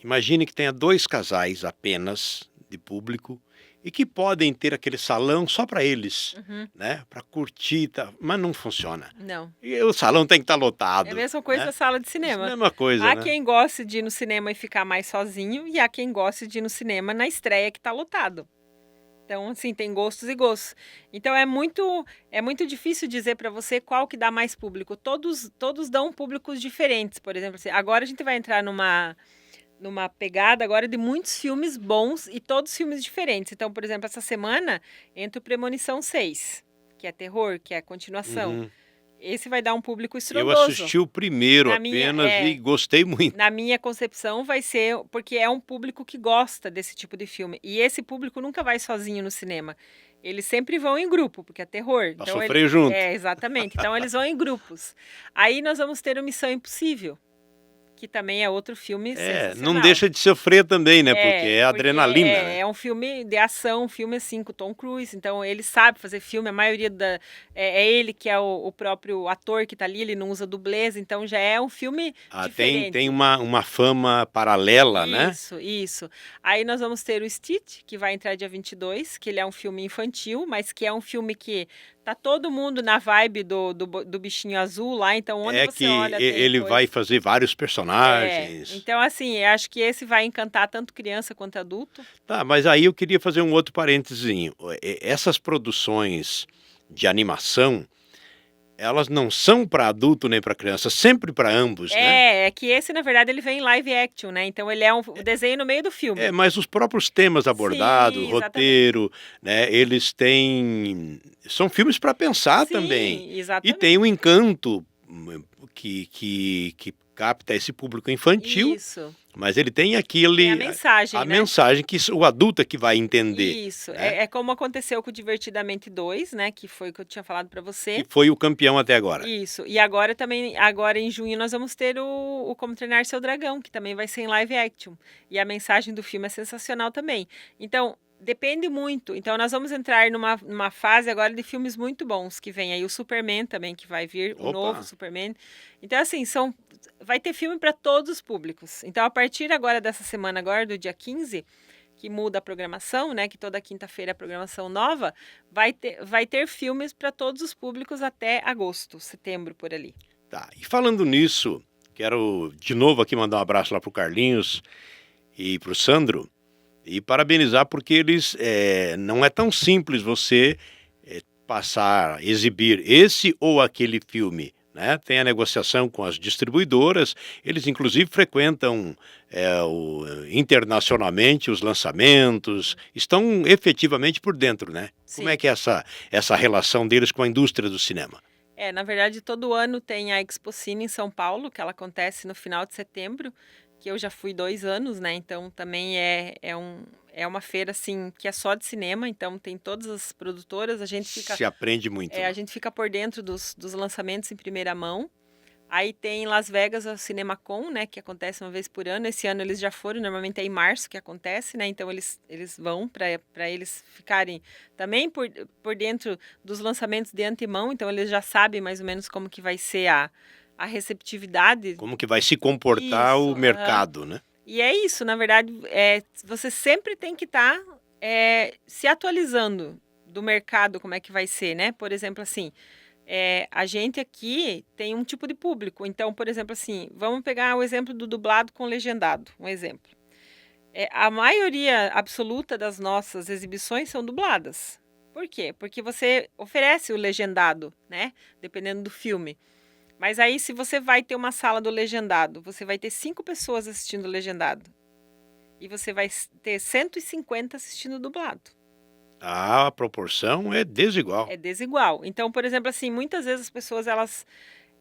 imagine que tenha 2 casais apenas de público e que podem ter aquele salão só para eles, Uhum. né? Para curtir, tá? Mas não funciona. Não. E o salão tem que estar lotado. É a mesma coisa né? da sala de É a cinema. mesma coisa, Há né? quem goste de ir no cinema e ficar mais sozinho, e há quem goste de ir no cinema na estreia que está lotado. Então, assim, tem gostos e gostos. Então, é muito difícil dizer para você qual que dá mais público. Todos dão públicos diferentes, por exemplo. Assim, agora a gente vai entrar numa pegada agora de muitos filmes bons e todos filmes diferentes. Então, por exemplo, essa semana entra o Premonição 6, que é terror, que é a continuação. Uhum. Esse vai dar um público Eu estrondoso. assisti o primeiro Na minha- apenas é. e gostei muito. Na minha concepção, vai ser porque é um público que gosta desse tipo de filme. E esse público nunca vai sozinho no cinema. Eles sempre vão em grupo, porque é terror. Pra sofrer junto. É, exatamente. Então eles vão em grupos. Aí nós vamos ter o Missão Impossível, que também é outro filme sensacional. Não deixa de sofrer também, né? Porque é adrenalina, é, né? é um filme de ação, um filme assim com o Tom Cruise. Então ele sabe fazer filme. A maioria é ele que é o próprio ator que tá ali. Ele não usa dublês. Então já é um filme diferente. Tem uma fama paralela, né? Isso. Aí nós vamos ter o Stitch, que vai entrar dia 22, que ele é um filme infantil, mas que é um filme que tá todo mundo na vibe do bichinho azul lá, então onde você Que olha tem ele coisa. vai fazer vários personagens. Então, assim, eu acho que esse vai encantar tanto criança quanto adulto. Tá, mas aí eu queria fazer um outro parênteses. Essas produções de animação, elas não são para adulto nem para criança, sempre para ambos, né? É que esse, na verdade, ele vem em live action, né? Então ele é um desenho no meio do filme. Mas os próprios temas abordados, Sim, roteiro, né? Eles têm... São filmes para pensar Sim, também. exatamente. E tem um encanto que capta esse público infantil, Isso. mas ele tem aquele... Tem a mensagem, a né? mensagem que o adulto é que vai entender. Isso. né? É como aconteceu com o Divertidamente 2, né? Que foi o que eu tinha falado para você. Que foi o campeão até agora. Isso. E agora também, agora em junho, nós vamos ter o Como Treinar Seu Dragão, que também vai ser em live action. E a mensagem do filme é sensacional também. Então, depende muito. Então, nós vamos entrar numa fase agora de filmes muito bons, que vem aí o Superman também, que vai vir, o Opa. novo Superman. Então, assim, vai ter filme para todos os públicos. Então, a partir agora dessa semana, agora do dia 15, que muda a programação, né? Que toda quinta-feira é a programação nova, vai ter filmes para todos os públicos até agosto, setembro, por ali. Tá, e falando nisso, quero de novo aqui mandar um abraço lá pro Carlinhos e pro Sandro, e parabenizar porque eles, não é tão simples você, passar, exibir esse ou aquele filme, né, tem a negociação com as distribuidoras, eles inclusive frequentam, internacionalmente os lançamentos, estão efetivamente por dentro, né. Como é Sim. que é essa relação deles com a indústria do cinema? Na verdade, todo ano tem a Expocine em São Paulo, que ela acontece no final de setembro, que eu já fui 2 anos, né, então também é uma feira, assim, que é só de cinema, então tem todas as produtoras, Se aprende muito a lá. gente fica por dentro dos lançamentos em primeira mão. Aí tem em Las Vegas a CinemaCon, né, que acontece uma vez por ano. Esse ano eles já foram, normalmente é em março que acontece, né? Então eles vão para eles ficarem também por dentro dos lançamentos de antemão, então eles já sabem mais ou menos como que vai ser a receptividade. Como que vai se comportar Isso, o aham. mercado, né. E é isso, na verdade, você sempre tem que estar se atualizando do mercado, como é que vai ser, né? Por exemplo, assim, a gente aqui tem um tipo de público. Então, por exemplo, assim, vamos pegar o exemplo do dublado com legendado, um exemplo. A maioria absoluta das nossas exibições são dubladas. Por quê? Porque você oferece o legendado, né? Dependendo do filme. Mas aí, se você vai ter uma sala do legendado, você vai ter 5 pessoas assistindo o legendado. E você vai ter 150 assistindo o dublado. A proporção é desigual. É desigual. Então, por exemplo, assim, muitas vezes as pessoas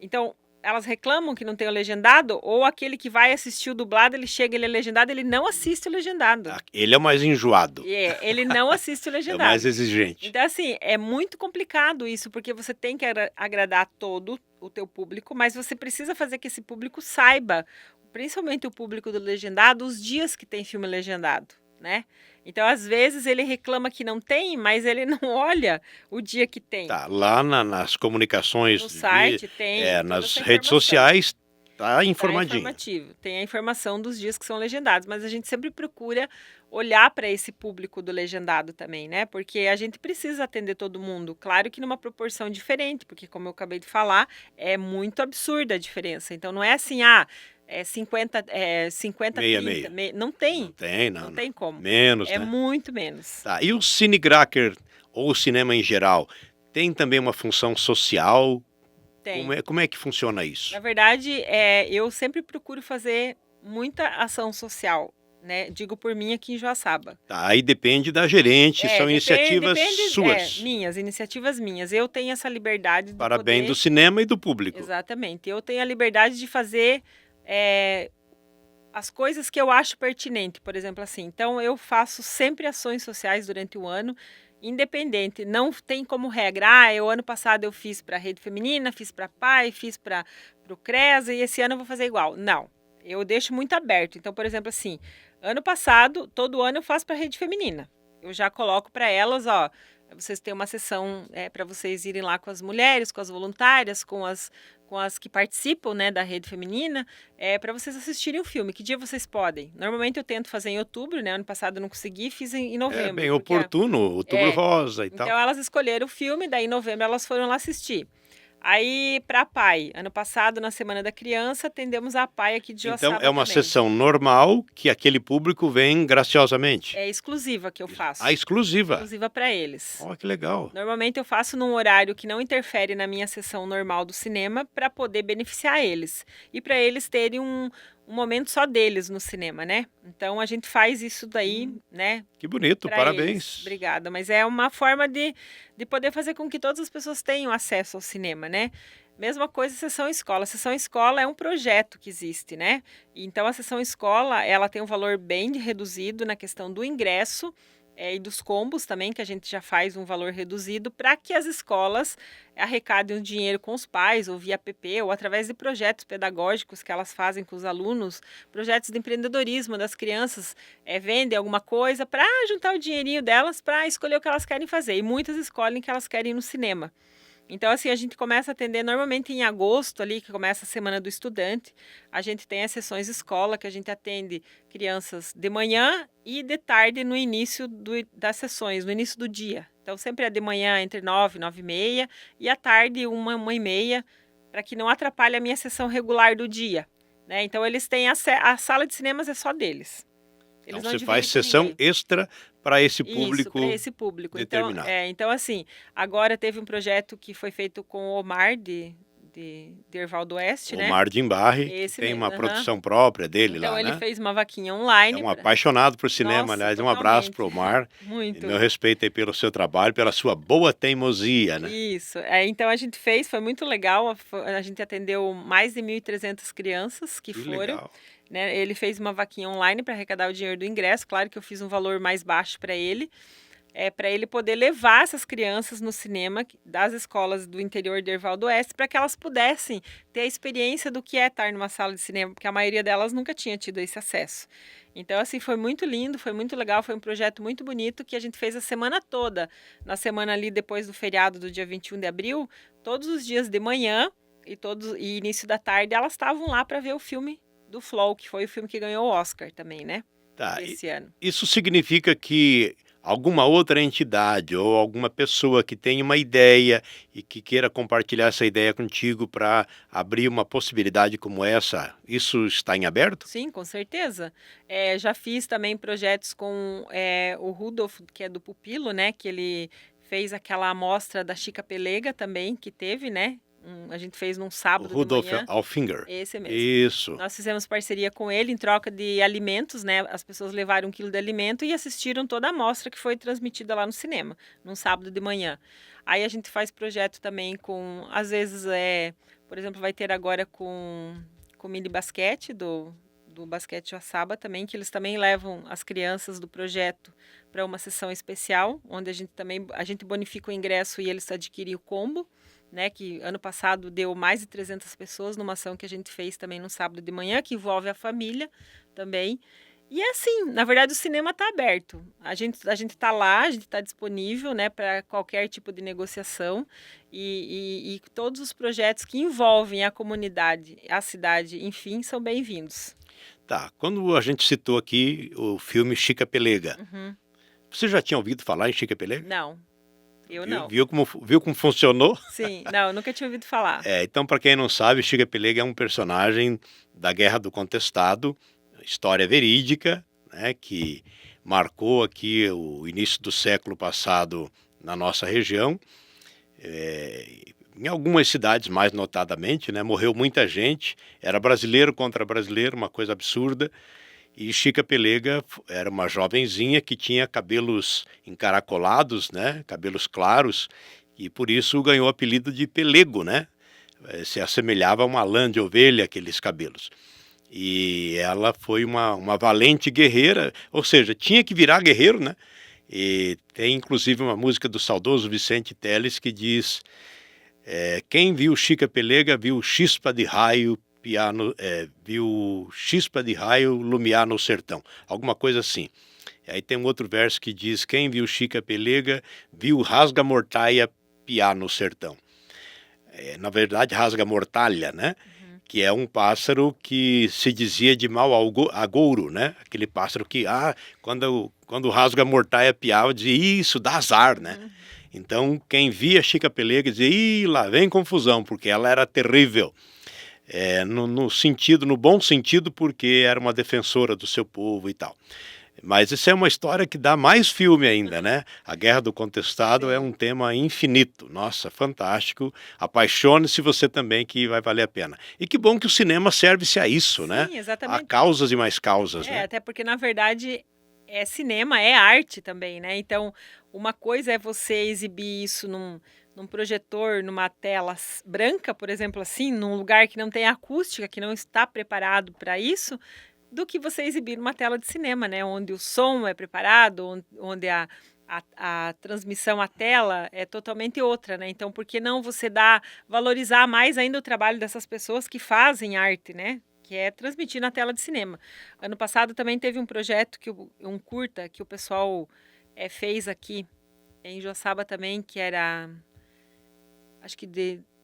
então, elas reclamam que não tem o legendado, ou aquele que vai assistir o dublado, ele chega, ele é legendado, ele não assiste o legendado. Ele é o mais enjoado, Ele não assiste o é o mais legendado. exigente. Então, assim, é muito complicado isso, porque você tem que agradar todo o teu público, mas você precisa fazer que esse público saiba, principalmente o público do legendado, os dias que tem filme legendado, né? Então, às vezes, ele reclama que não tem, mas ele não olha o dia que tem. Tá, lá nas comunicações No site tem toda nas essa redes informação. sociais, tá Tá informadinho. informativo. Tem a informação dos dias que são legendados, mas a gente sempre procura olhar para esse público do legendado também, né? Porque a gente precisa atender todo mundo. Claro que numa proporção diferente, porque como eu acabei de falar, é muito absurda a diferença. Então não é assim, é 50 Meia, 30, meia. não Não tem. tem, Não não, não. tem como. Menos, É né. muito menos. Tá, e o cinegracker, ou o cinema em geral, tem também uma função social? Tem. Como é que funciona isso? Na verdade, eu sempre procuro fazer muita ação social, né? Digo por mim aqui em Joaçaba. Tá, aí depende da gerente, são iniciativas Depende, suas, minhas, iniciativas minhas. Eu tenho essa liberdade de para bem do poder. cinema e do público. Exatamente. Eu tenho a liberdade de fazer as coisas que eu acho pertinente, por exemplo, assim. Então, eu faço sempre ações sociais durante o ano, independente. Não tem como regra. O ano passado eu fiz para a Rede Feminina, fiz para a PAI, fiz para o CRESA e esse ano eu vou fazer igual. Não. Eu deixo muito aberto. Então, por exemplo, assim, ano passado, todo ano eu faço para a Rede Feminina. Eu já coloco para elas, ó, vocês têm uma sessão para vocês irem lá com as mulheres, com as voluntárias, com as que participam, né, da Rede Feminina, para vocês assistirem o filme. Que dia vocês podem? Normalmente eu tento fazer em outubro, né? Ano passado eu não consegui, fiz em É novembro. bem Porque oportuno, Outubro Rosa e então tal. elas escolheram o filme, daí em novembro elas foram lá assistir. Aí, para a PAI, ano passado, na Semana da Criança, atendemos a PAI aqui de Então Joaçaba é uma também. sessão normal que aquele público vem graciosamente. É exclusiva que eu faço. A exclusiva. Exclusiva para eles. Ó, que legal. Normalmente eu faço num horário que não interfere na minha sessão normal do cinema para poder beneficiar eles. E para eles terem um momento só deles no cinema, né? Então a gente faz isso daí, né? Que bonito, Para eles. parabéns. Obrigada. Mas é uma forma de poder fazer com que todas as pessoas tenham acesso ao cinema, né? Mesma coisa sessão escola. A sessão escola é um projeto que existe, né? Então a sessão escola, ela tem um valor bem reduzido na questão do ingresso e dos combos também, que a gente já faz um valor reduzido para que as escolas arrecadem o dinheiro com os pais, ou via app, ou através de projetos pedagógicos que elas fazem com os alunos, projetos de empreendedorismo das crianças, vendem alguma coisa para juntar o dinheirinho delas para escolher o que elas querem fazer. E muitas escolhem que elas querem ir no cinema. Então, assim, a gente começa a atender normalmente em agosto, ali, que começa a Semana do Estudante. A gente tem as sessões escola, que a gente atende crianças de manhã e de tarde no início das sessões, no início do dia. Então, sempre é de manhã entre 9 e 9h30 e à tarde 1h, 1h30, para que não atrapalhe a minha sessão regular do dia, né? Então eles têm a sala de cinemas é só deles. Então Eles não você faz dividem com sessão ninguém. extra para esse Isso, para público esse público. Então, determinado. então, assim, agora teve um projeto que foi feito com o Omar de Erval do Oeste, O né? Mar Jimbarri, que Esse tem mesmo, uma aham. produção própria dele Então lá, ele né? fez uma vaquinha É online um para... apaixonado por cinema, Nossa, aliás, um abraço para totalmente. o Mar. E meu Muito. respeito aí pelo seu trabalho, pela sua boa teimosia, né? Isso. Então a gente fez, foi muito legal. A gente atendeu mais de 1.300 crianças que Que foram, legal. né? Ele fez uma vaquinha online para arrecadar o dinheiro do ingresso. Claro que eu fiz um valor mais baixo para ele, para ele poder levar essas crianças no cinema das escolas do interior de Erval do Oeste para que elas pudessem ter a experiência do que é estar numa sala de cinema, porque a maioria delas nunca tinha tido esse acesso. Então, assim, foi muito lindo, foi muito legal, foi um projeto muito bonito que a gente fez a semana toda. Na semana ali depois do feriado do dia 21 de abril, todos os dias de manhã e início da tarde, elas estavam lá para ver o filme do Flow, que foi o filme que ganhou o Oscar também, né? Tá, Desse ano. isso significa que alguma outra entidade ou alguma pessoa que tenha uma ideia e que queira compartilhar essa ideia contigo para abrir uma possibilidade como essa, isso está em aberto? Sim, com certeza. Já fiz também projetos com o Rudolf, que é do Pupilo, né? Que ele fez aquela amostra da Chica Pelega também, que teve, né? A gente fez num O sábado de Rudolf manhã. Alfinger. Esse mesmo. Isso. Nós fizemos parceria com ele em troca de alimentos, né? As pessoas levaram 1 quilo de alimento e assistiram toda a amostra que foi transmitida lá no cinema, num sábado de manhã. Aí a gente faz projeto também com, às vezes, por exemplo, vai ter agora com mini basquete do Basquete Joaçaba também, que eles também levam as crianças do projeto para uma sessão especial, onde a gente bonifica o ingresso e eles adquirem o combo, né, que ano passado deu mais de 300 pessoas numa ação que a gente fez também no sábado de manhã, que envolve a família também. E é assim, na verdade o cinema está aberto. A gente está lá, a gente está disponível, né, para qualquer tipo de negociação e todos os projetos que envolvem a comunidade, a cidade, enfim, são bem-vindos. Tá, quando a gente citou aqui o filme Chica Pelega, Uhum. você já tinha ouvido falar em Chica Pelega? Não, eu Viu, não. viu como funcionou? Sim, não, eu nunca tinha ouvido falar. Então, para quem não sabe, Chica Pelega é um personagem da Guerra do Contestado, história verídica, né, que marcou aqui o início do século passado na nossa região. Em algumas cidades, mais notadamente, né, morreu muita gente, era brasileiro contra brasileiro, uma coisa absurda. E Chica Pelega era uma jovenzinha que tinha cabelos encaracolados, né, cabelos claros, e por isso ganhou o apelido de Pelego, né? Se assemelhava a uma lã de ovelha, aqueles cabelos. E ela foi uma valente guerreira, ou seja, tinha que virar guerreiro, né? E tem inclusive uma música do saudoso Vicente Teles que diz: quem viu Chica Pelega viu chispa de raio viu chispa de raio lumiar no sertão, alguma coisa assim. E aí tem um outro verso que diz: quem viu Chica Pelega viu rasga-mortaia piar no sertão. Na verdade, rasga-mortalha, né? Uhum. Que é um pássaro que se dizia de mau agouro, né? Aquele pássaro que, quando rasga-mortaia piava, dizia: isso, dá azar, né? Uhum. Então, quem via Chica Pelega dizia: ih, lá vem confusão, porque ela era terrível. No bom sentido, porque era uma defensora do seu povo e tal. Mas isso é uma história que dá mais filme ainda, né? A Guerra do Contestado Sim. é um tema infinito. Nossa, fantástico. Apaixone-se você também, que vai valer a pena. E que bom que o cinema serve-se a isso, né? Sim, Há exatamente. causas e mais causas, né? Até porque, na verdade, cinema, é arte também, né? Então, uma coisa é você exibir isso num projetor, numa tela branca, por exemplo, assim, num lugar que não tem acústica, que não está preparado para isso, do que você exibir numa tela de cinema, né? Onde o som é preparado, onde a transmissão à tela é totalmente outra, né? Então, por que não você valorizar mais ainda o trabalho dessas pessoas que fazem arte, né? Que é transmitir na tela de cinema. Ano passado também teve um projeto, um curta, que o pessoal fez aqui em Joaçaba também, que era, acho que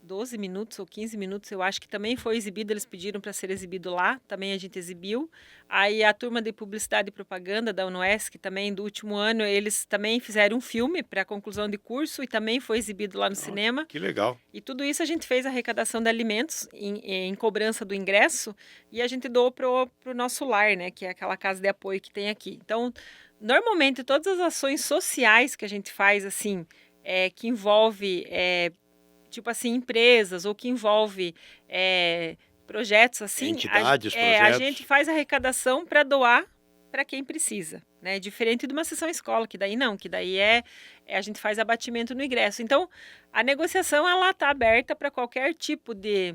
12 minutos ou 15 minutos, eu acho que também foi exibido, eles pediram para ser exibido lá, também a gente exibiu. Aí a turma de publicidade e propaganda da UNOESC também, do último ano, eles também fizeram um filme para a conclusão de curso e também foi exibido lá no cinema. Que legal. E tudo isso a gente fez arrecadação de alimentos em cobrança do ingresso e a gente doou pro nosso lar, né, que é aquela casa de apoio que tem aqui. Então, normalmente todas as ações sociais que a gente faz, assim, que envolve tipo assim, empresas ou que envolve projetos assim, Entidades, a projetos. gente faz arrecadação para doar para quem precisa, né? Diferente de uma sessão escola, que daí não, que daí a gente faz abatimento no ingresso. Então, a negociação ela está aberta para qualquer tipo de,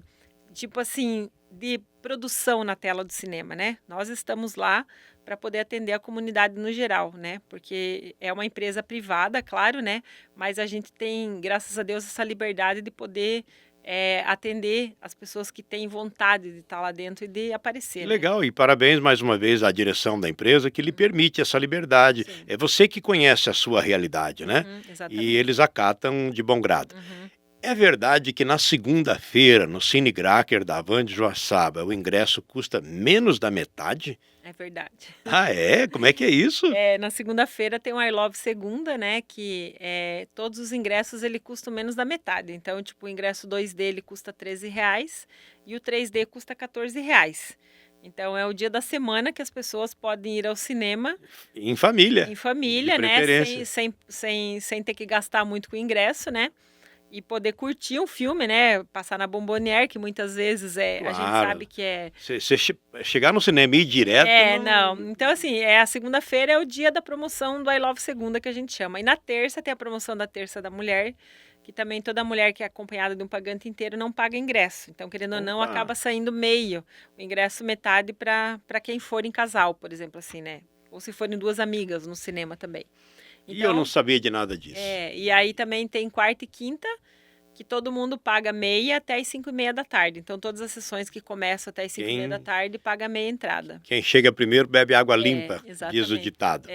tipo assim, de produção na tela do cinema, né? Nós estamos lá para poder atender a comunidade no geral, né? Porque é uma empresa privada, claro, né? Mas a gente tem, graças a Deus, essa liberdade de poder atender as pessoas que têm vontade de estar lá dentro e de aparecer, Que né? legal, e parabéns mais uma vez à direção da empresa que lhe permite essa liberdade. Sim. É você que conhece a sua realidade, né? E Exatamente. eles acatam de bom grado. É verdade que na segunda-feira, no Cine Gracker da Van de Joaçaba, o ingresso custa menos da metade? É verdade. Ah, é? Como é que é isso? Na segunda-feira tem o I Love Segunda, né? Que todos os ingressos ele custam menos da metade. Então, tipo, o ingresso 2D ele custa R$13 e o 3D custa R$14. Então, é o dia da semana que as pessoas podem ir ao cinema Em família. em família, De né? preferência. Sem ter que gastar muito com o ingresso, né? E poder curtir um filme, né? Passar na Bomboniere, que muitas vezes a gente Claro. sabe que Você chegar no cinema e ir direto. não. Então, assim, a segunda-feira é o dia da promoção do I Love Segunda, que a gente chama. E na terça tem a promoção da Terça da Mulher, que também toda mulher que é acompanhada de um pagante inteiro não paga ingresso. Então, querendo ou não, Opa. acaba saindo meio. O ingresso metade para quem for em casal, por exemplo, assim, né? Ou se forem duas amigas no cinema também. E eu não sabia de nada disso. E aí também tem quarta e quinta, que todo mundo paga meia até as 5h30 da tarde. Então, todas as sessões que começam até as 5h30 da tarde paga meia entrada. Quem chega primeiro bebe água limpa, exatamente. diz o ditado.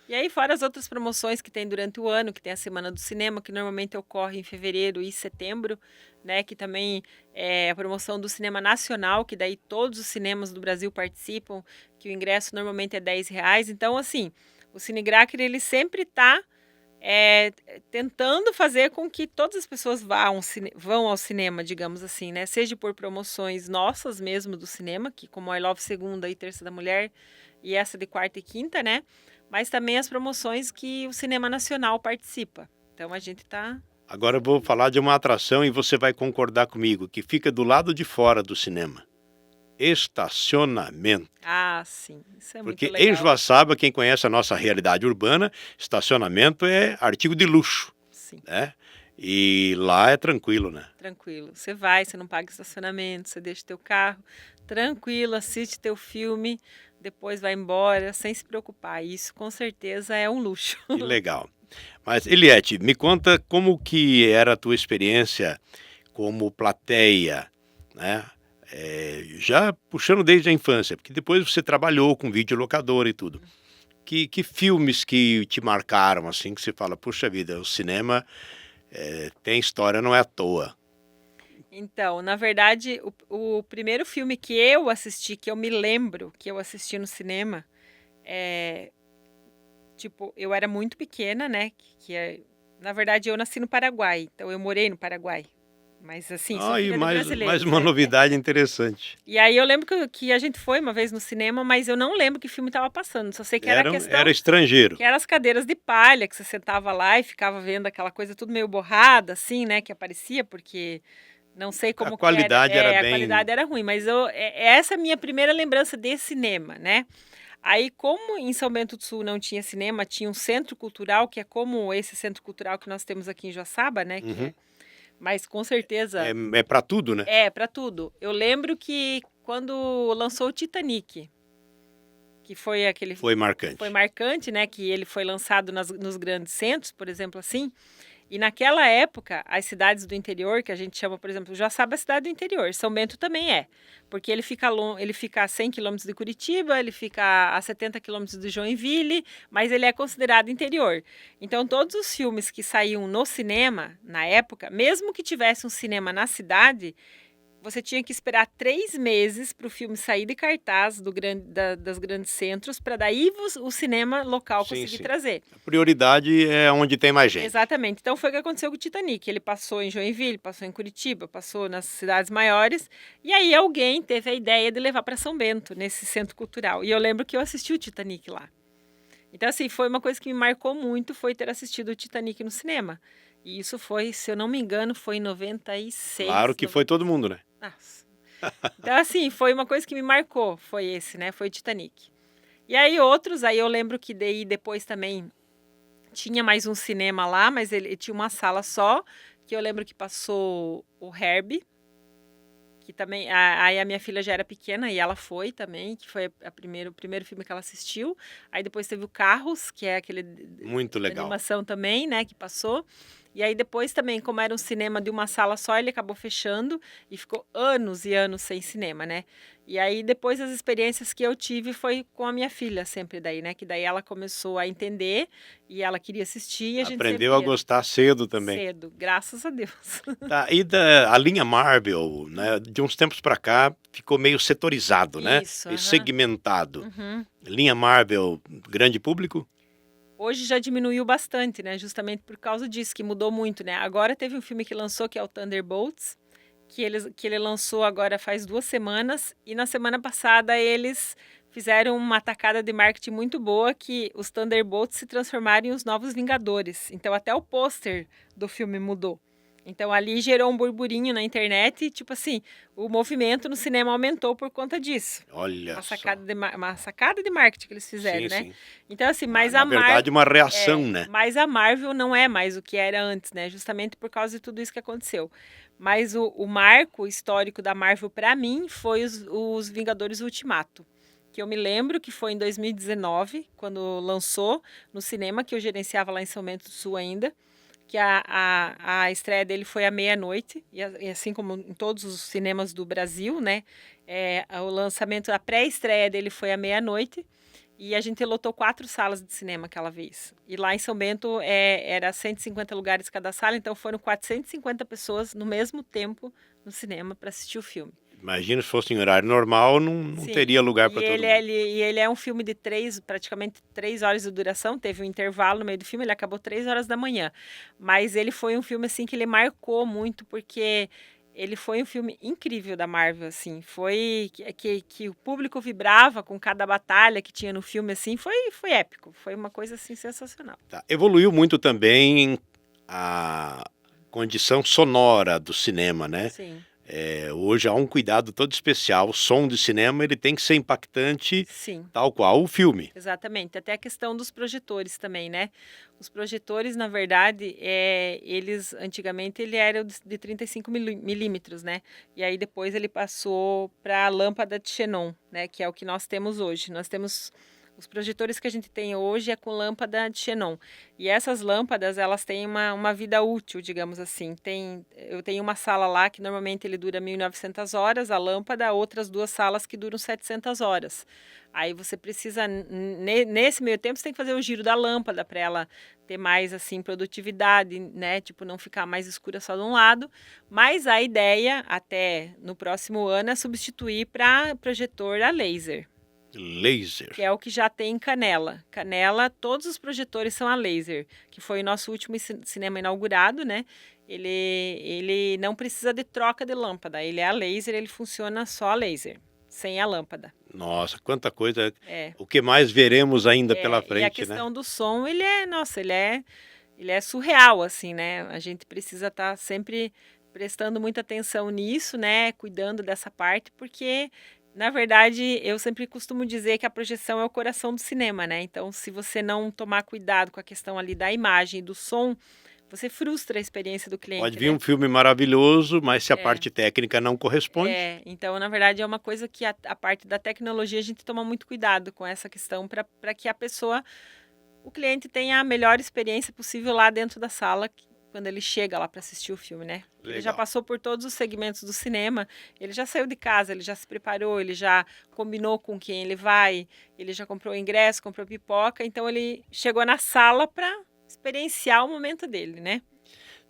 E aí, fora as outras promoções que tem durante o ano, que tem a Semana do Cinema, que normalmente ocorre em fevereiro e setembro, né? Que também é a promoção do Cinema Nacional, que daí todos os cinemas do Brasil participam, que o ingresso normalmente é R$10. Então, assim, o Cine Gracker, ele sempre está tentando fazer com que todas as pessoas vão ao cinema, digamos assim, né? Seja por promoções nossas mesmo do cinema, que como I Love Segunda e Terça da Mulher, e essa de quarta e quinta, né? Mas também as promoções que o Cinema Nacional participa. Então a gente tá... Agora eu vou falar de uma atração e você vai concordar comigo, que fica do lado de fora do cinema. Estacionamento. Ah, sim. Isso é muito Porque legal. em Joaçaba, quem conhece a nossa realidade urbana, estacionamento é artigo de luxo. Sim. Né? E lá é tranquilo, né? Tranquilo. Você vai, você não paga estacionamento, você deixa teu carro tranquilo, assiste teu filme, depois vai embora, sem se preocupar. Isso com certeza é um luxo. Que legal. Mas, Eliette, me conta como que era a tua experiência como plateia, né? Já puxando desde a infância, porque depois você trabalhou com videolocadora e tudo. Que filmes que te marcaram, assim, que você fala, puxa vida, o cinema tem história, não é à toa. Então, na verdade, o primeiro filme que eu assisti, que eu me lembro que eu assisti no cinema, tipo, eu era muito pequena, né? Na verdade, eu nasci no Paraguai, então eu morei no Paraguai. Mas assim, sou filha de brasileiros. Mais uma novidade interessante. E aí eu lembro que a gente foi uma vez no cinema, mas eu não lembro que filme estava passando. Só sei que era a questão... Era estrangeiro. Que eram as cadeiras de palha, que você sentava lá e ficava vendo aquela coisa tudo meio borrada, assim, né? Que aparecia, porque... Não sei como a qualidade era a bem... qualidade era ruim, mas essa é a minha primeira lembrança de cinema, né? Aí, como em São Bento do Sul não tinha cinema, tinha um centro cultural, que é como esse centro cultural que nós temos aqui em Joaçaba, né? Mas com certeza... É para tudo, né? É, para tudo. Eu lembro que quando lançou o Titanic, que foi aquele... Foi marcante. Foi marcante, né? Que ele foi lançado nos grandes centros, por exemplo, assim... E naquela época, as cidades do interior, que a gente chama, por exemplo, Joaçaba é a cidade do interior, São Bento também é, porque ele fica a 100 quilômetros de Curitiba, ele fica a 70 quilômetros de Joinville, mas ele é considerado interior. Então, todos os filmes que saíam no cinema, na época, mesmo que tivesse um cinema na cidade, você tinha que esperar 3 meses para o filme sair de cartaz das grandes centros, para daí o cinema local Sim, conseguir sim. trazer. A prioridade é onde tem mais gente. Exatamente. Então foi o que aconteceu com o Titanic. Ele passou em Joinville, passou em Curitiba, passou nas cidades maiores. E aí alguém teve a ideia de levar para São Bento, nesse centro cultural. E eu lembro que eu assisti o Titanic lá. Então, assim, foi uma coisa que me marcou muito, foi ter assistido o Titanic no cinema. E isso foi, se eu não me engano, foi em 96. Claro que foi todo mundo, né? Nossa. Então, assim, foi uma coisa que me marcou, foi esse, né? Foi o Titanic. E aí outros, aí eu lembro que daí depois também tinha mais um cinema lá, mas ele tinha uma sala só, que eu lembro que passou o Herbie, que também, aí a minha filha já era pequena e ela foi também, que foi o primeiro filme que ela assistiu. Aí depois teve o Carros, que é aquele Muito de legal. animação também, né, que passou. E aí depois também, como era um cinema de uma sala só, ele acabou fechando e ficou anos e anos sem cinema, né? E aí depois as experiências que eu tive foi com a minha filha sempre daí, né? Que daí ela começou a entender e ela queria assistir e a gente Aprendeu a sempre ia gostar cedo também. cedo, graças a Deus. Tá, e a linha Marvel, né? De uns tempos pra cá ficou meio setorizado, né? Isso, E aham. segmentado. Uhum. Linha Marvel, grande público? Hoje já diminuiu bastante, né? Justamente por causa disso, que mudou muito, né? Agora teve um filme que lançou, que é o Thunderbolts, que ele lançou agora faz 2 semanas, e na semana passada eles fizeram uma tacada de marketing muito boa, que os Thunderbolts se transformaram em os novos Vingadores. Então até o pôster do filme mudou. Então ali gerou um burburinho na internet e, tipo assim, o movimento no cinema aumentou por conta disso. Olha Uma só. uma sacada de marketing que eles fizeram, Sim, né? sim. Então, assim, mas Na verdade, uma reação, né? mas a Marvel não é mais o que era antes, né? Justamente por causa de tudo isso que aconteceu. Mas o marco histórico da Marvel, pra mim, foi os Vingadores Ultimato. Que eu me lembro que foi em 2019, quando lançou no cinema, que eu gerenciava lá em São Bento do Sul ainda. Que a estreia dele foi à meia-noite, e assim como em todos os cinemas do Brasil, né? O lançamento, a pré-estreia dele foi à meia-noite. E a gente lotou 4 salas de cinema aquela vez. E lá em São Bento era 150 lugares cada sala, então foram 450 pessoas no mesmo tempo no cinema para assistir o filme. Imagina se fosse em horário normal, não Sim. teria lugar para todo mundo. E ele é um filme de praticamente 3 horas de duração. Teve um intervalo no meio do filme, ele acabou 3 horas da manhã. Mas ele foi um filme assim que ele marcou muito, porque ele foi um filme incrível da Marvel, assim. Foi que o público vibrava com cada batalha que tinha no filme, assim. Foi épico. Foi uma coisa assim sensacional. Tá. Evoluiu muito também a condição sonora do cinema, né? Sim. Hoje há um cuidado todo especial. O som de cinema ele tem que ser impactante, Sim. tal qual o filme. Exatamente, até a questão dos projetores também, né? Os projetores, na verdade, eles antigamente ele era de 35 milímetros, né? E aí depois ele passou para a lâmpada de xenon, né? Que é o que nós temos hoje. Nós temos os projetores que a gente tem hoje é com lâmpada de xenon. E essas lâmpadas, elas têm uma vida útil, digamos assim. Eu tenho uma sala lá que normalmente ele dura 1.900 horas, a lâmpada, outras 2 salas que duram 700 horas. Aí você precisa, nesse meio tempo, você tem que fazer o giro da lâmpada para ela ter mais, assim, produtividade, né? Tipo, não ficar mais escura só de um lado. Mas a ideia, até no próximo ano, é substituir para projetor a laser. Laser. Que é o que já tem em Canela. Canela, todos os projetores são a laser, que foi o nosso último cinema inaugurado, né? Ele não precisa de troca de lâmpada, ele é a laser, ele funciona só a laser, sem a lâmpada. Nossa, quanta coisa. O que mais veremos ainda pela frente, e a né? questão do som, ele é surreal, assim, né? A gente precisa estar sempre prestando muita atenção nisso, né? Cuidando dessa parte, porque na verdade, eu sempre costumo dizer que a projeção é o coração do cinema, né? Então, se você não tomar cuidado com a questão ali da imagem e do som, você frustra a experiência do cliente, Pode vir né? um filme maravilhoso, mas se a parte técnica não corresponde. Então, na verdade, é uma coisa que a parte da tecnologia a gente toma muito cuidado com essa questão para que o cliente tenha a melhor experiência possível lá dentro da sala quando ele chega lá para assistir o filme, né? Ele já Legal. passou por todos os segmentos do cinema, ele já saiu de casa, ele já se preparou, ele já combinou com quem ele vai, ele já comprou o ingresso, comprou pipoca, então ele chegou na sala para experienciar o momento dele, né?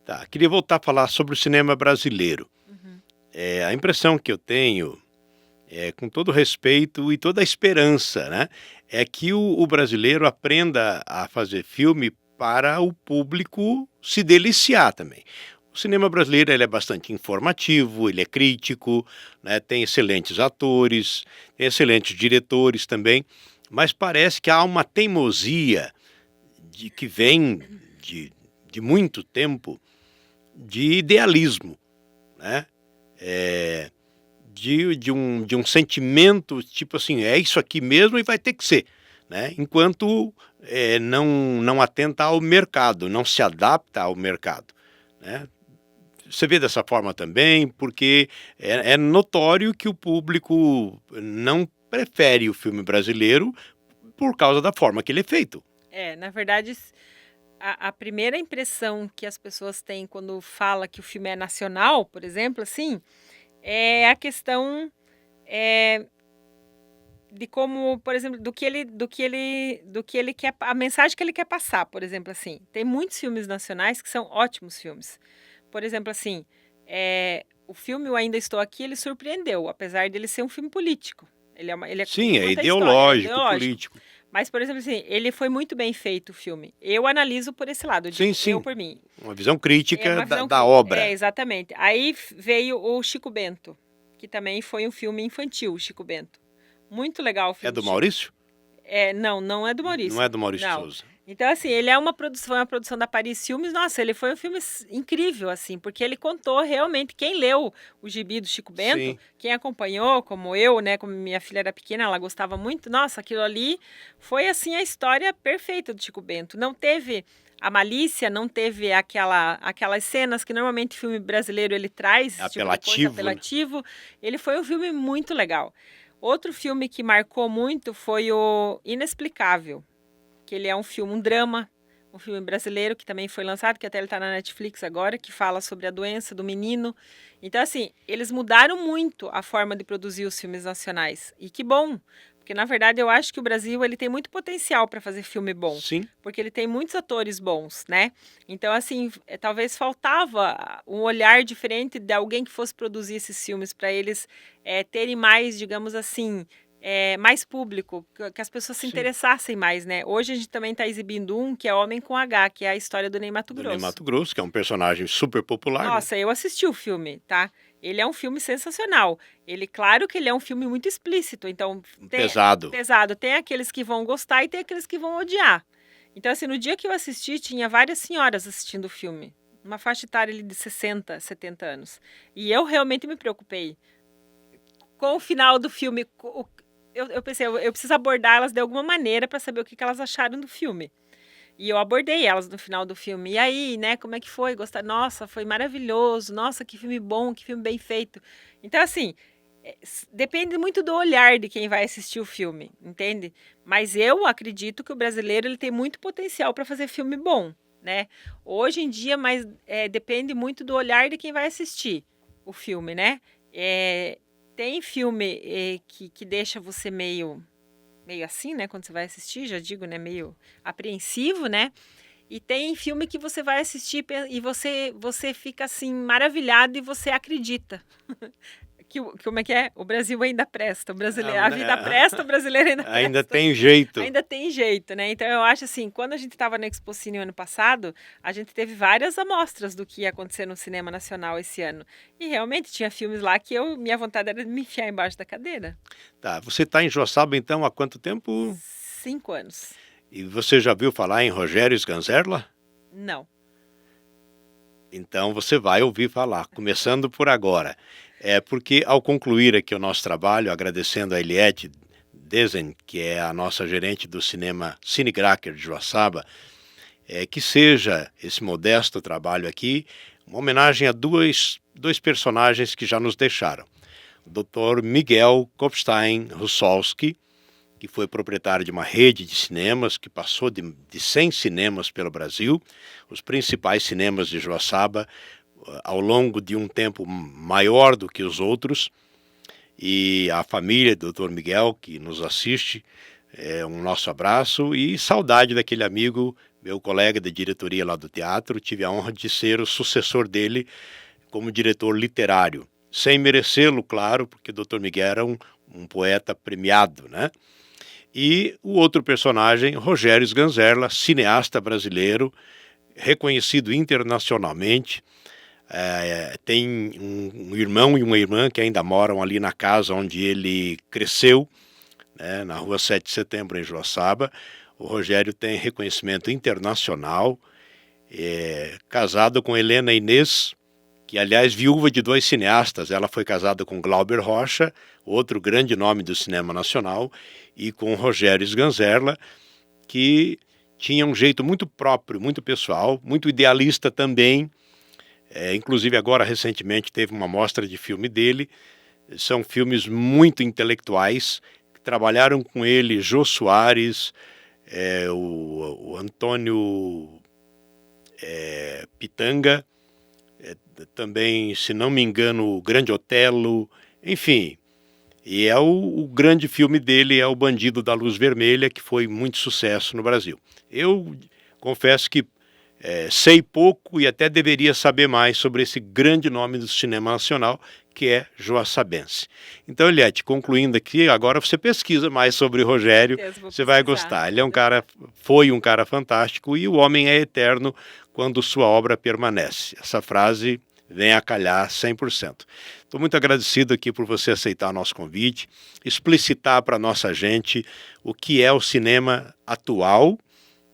Tá, queria voltar a falar sobre o cinema brasileiro. Uhum. A impressão que eu tenho, com todo respeito e toda a esperança, né, é que o brasileiro aprenda a fazer filme para o público se deliciar também. O cinema brasileiro ele é bastante informativo, ele é crítico, né, tem excelentes atores, tem excelentes diretores também, mas parece que há uma teimosia que vem de muito tempo de idealismo, né? De um sentimento tipo assim, é isso aqui mesmo e vai ter que ser, né? Enquanto não atenta ao mercado, não se adapta ao mercado, né? Você vê dessa forma também, porque é notório que o público não prefere o filme brasileiro por causa da forma que ele é feito. Na verdade, a primeira impressão que as pessoas têm quando fala que o filme é nacional, por exemplo, assim, é a questão de como, por exemplo, do que ele quer, a mensagem que ele quer passar, por exemplo, assim. Tem muitos filmes nacionais que são ótimos filmes. Por exemplo, assim, o filme Eu Ainda Estou Aqui, ele surpreendeu, apesar dele ser um filme político. Sim, é conta a história, ideológico, político. Mas, por exemplo, assim, ele foi muito bem feito o filme. Eu analiso por esse lado, Sim, eu sim. por mim. Uma visão crítica Uma visão da obra. Exatamente. Aí veio o Chico Bento, que também foi um filme infantil, o Chico Bento. Muito legal o filme. É do Maurício? Não é do Maurício. Não é do Maurício Não. Souza. Então, assim, ele é uma produção da Paris Filmes. Nossa, ele foi um filme incrível, assim, porque ele contou realmente. Quem leu o gibi do Chico Bento, Sim. quem acompanhou, como eu, né, como minha filha era pequena, ela gostava muito. Nossa, aquilo ali foi, assim, a história perfeita do Chico Bento. Não teve a malícia, não teve aquelas cenas que normalmente o filme brasileiro ele traz. Apelativo. Apelativo. Ele foi um filme muito legal. Outro filme que marcou muito foi o Inexplicável, que ele é um filme, um drama, um filme brasileiro que também foi lançado, que até ele está na Netflix agora, que fala sobre a doença do menino. Então, assim, eles mudaram muito a forma de produzir os filmes nacionais. E que bom, porque na verdade eu acho que o Brasil ele tem muito potencial para fazer filme bom. Sim. Porque ele tem muitos atores bons, né? Então, assim, talvez faltava um olhar diferente de alguém que fosse produzir esses filmes para eles terem mais, digamos assim, mais público, que as pessoas se interessassem mais, né? Hoje a gente também está exibindo um que é Homem com H, que é a história do Ney Matogrosso. Do Ney Matogrosso, que é um personagem super popular. Nossa, eu assisti o filme, tá? Ele é um filme sensacional. Claro que ele é um filme muito explícito, então... Pesado. Pesado. Tem aqueles que vão gostar e tem aqueles que vão odiar. Então, assim, no dia que eu assisti, tinha várias senhoras assistindo o filme. Uma faixa etária de 60, 70 anos. E eu realmente me preocupei. Com o final do filme, eu pensei, eu preciso abordá-las de alguma maneira para saber o que elas acharam do filme. E eu abordei elas no final do filme. E aí, né, como é que foi? Gostar? Nossa, foi maravilhoso. Nossa, que filme bom, que filme bem feito. Então, assim, depende muito do olhar de quem vai assistir o filme, entende? Mas eu acredito que o brasileiro ele tem muito potencial para fazer filme bom, né? Hoje em dia, mas depende muito do olhar de quem vai assistir o filme, né? Tem filme que deixa você meio assim, né? Quando você vai assistir, já digo, né? Meio apreensivo, né? E tem filme que você vai assistir e você fica assim maravilhado e você acredita. Como é que é? O Brasil ainda presta, a vida presta, o brasileiro ainda presta. Ainda tem jeito. Ainda tem jeito, né? Então eu acho assim, quando a gente estava no Expo Cine ano passado, a gente teve várias amostras do que ia acontecer no cinema nacional esse ano. E realmente tinha filmes lá que minha vontade era de me enfiar embaixo da cadeira. Tá, você está em Joaçaba então há quanto tempo? 5 anos. E você já viu falar em Rogério Sganzerla? Não. Então você vai ouvir falar, começando por agora. Porque ao concluir aqui o nosso trabalho, agradecendo a Eliette Dezen, que é a nossa gerente do cinema Cinegracker de Joaçaba, que seja esse modesto trabalho aqui uma homenagem a dois personagens que já nos deixaram. O Dr. Miguel Kopstein Russolski, que foi proprietário de uma rede de cinemas, que passou de 100 cinemas pelo Brasil, os principais cinemas de Joaçaba, ao longo de um tempo maior do que os outros. E a família do Dr. Miguel, que nos assiste, um nosso abraço e saudade daquele amigo, meu colega de diretoria lá do teatro. Tive a honra de ser o sucessor dele como diretor literário, sem merecê-lo, claro, porque o Dr. Miguel era um poeta premiado, né? E o outro personagem, Rogério Sganzerla, cineasta brasileiro, reconhecido internacionalmente. Tem um irmão e uma irmã que ainda moram ali na casa onde ele cresceu, né, na rua 7 de Setembro, em Joaçaba. O Rogério tem reconhecimento internacional, casado com Helena Inês, que aliás viúva de 2 cineastas. Ela foi casada com Glauber Rocha, outro grande nome do cinema nacional, e com Rogério Sganzerla, que tinha um jeito muito próprio, muito pessoal, muito idealista também. Inclusive agora recentemente teve uma mostra de filme dele. São filmes muito intelectuais, que trabalharam com ele Jô Soares, o Antônio Pitanga, também, se não me engano, o Grande Otelo, enfim. E o grande filme dele é O Bandido da Luz Vermelha, que foi muito sucesso no Brasil. Eu confesso que sei pouco e até deveria saber mais sobre esse grande nome do cinema nacional, que é joaçabense. Então, Eliette, concluindo aqui, agora você pesquisa mais sobre o Rogério, você vai gostar. Ele foi um cara fantástico, e o homem é eterno quando sua obra permanece. Essa frase vem a calhar 100%. Estou muito agradecido aqui por você aceitar o nosso convite, explicitar para a nossa gente o que é o cinema atual,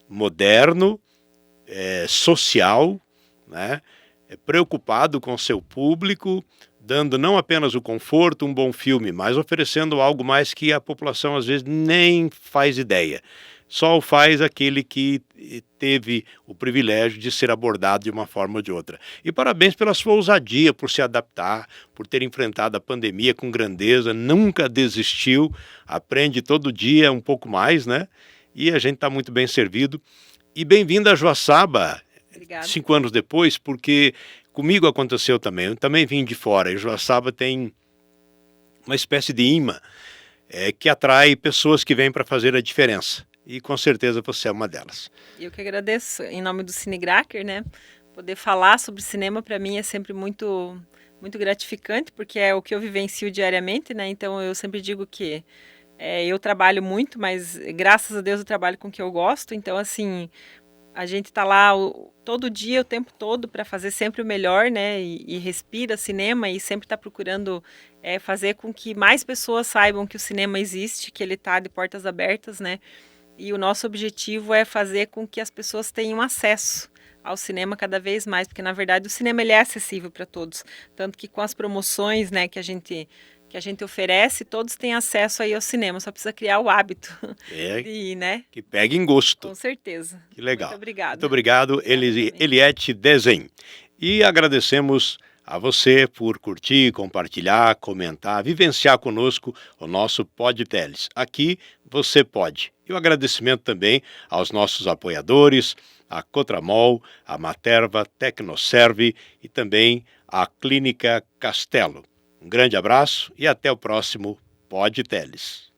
moderno, social, né? Preocupado com seu público, dando não apenas o conforto, um bom filme, mas oferecendo algo mais que a população às vezes nem faz ideia. Só o faz aquele que teve o privilégio de ser abordado de uma forma ou de outra. E parabéns pela sua ousadia, por se adaptar, por ter enfrentado a pandemia com grandeza, nunca desistiu, aprende todo dia um pouco mais, né? E a gente está muito bem servido. E bem-vindo a Joaçaba. Obrigada. 5 anos depois, porque comigo aconteceu também. Eu também vim de fora, e Joaçaba tem uma espécie de imã que atrai pessoas que vêm para fazer a diferença. E com certeza você é uma delas. Eu que agradeço, em nome do Cinegracker, né? Poder falar sobre cinema para mim é sempre muito, muito gratificante, porque é o que eu vivencio diariamente, né? Então eu sempre digo que eu trabalho muito, mas graças a Deus eu trabalho com o que eu gosto. Então, assim, a gente tá lá todo dia, o tempo todo, para fazer sempre o melhor, né? E respira cinema, e sempre tá procurando fazer com que mais pessoas saibam que o cinema existe, que ele tá de portas abertas, né? E o nosso objetivo é fazer com que as pessoas tenham acesso ao cinema cada vez mais, porque na verdade o cinema ele é acessível para todos, tanto que com as promoções, né, que a gente oferece, todos têm acesso aí ao cinema, só precisa criar o hábito de ir, né? Que pegue em gosto. Com certeza. Que legal. Muito obrigada. Muito obrigado, Eliette Dezen. E agradecemos a você por curtir, compartilhar, comentar, vivenciar conosco o nosso PodTeles. Aqui você pode. E o agradecimento também aos nossos apoiadores, a Cotramol, a Materva, Tecnoserve e também a Clínica Castelo. Um grande abraço e até o próximo PodTeles.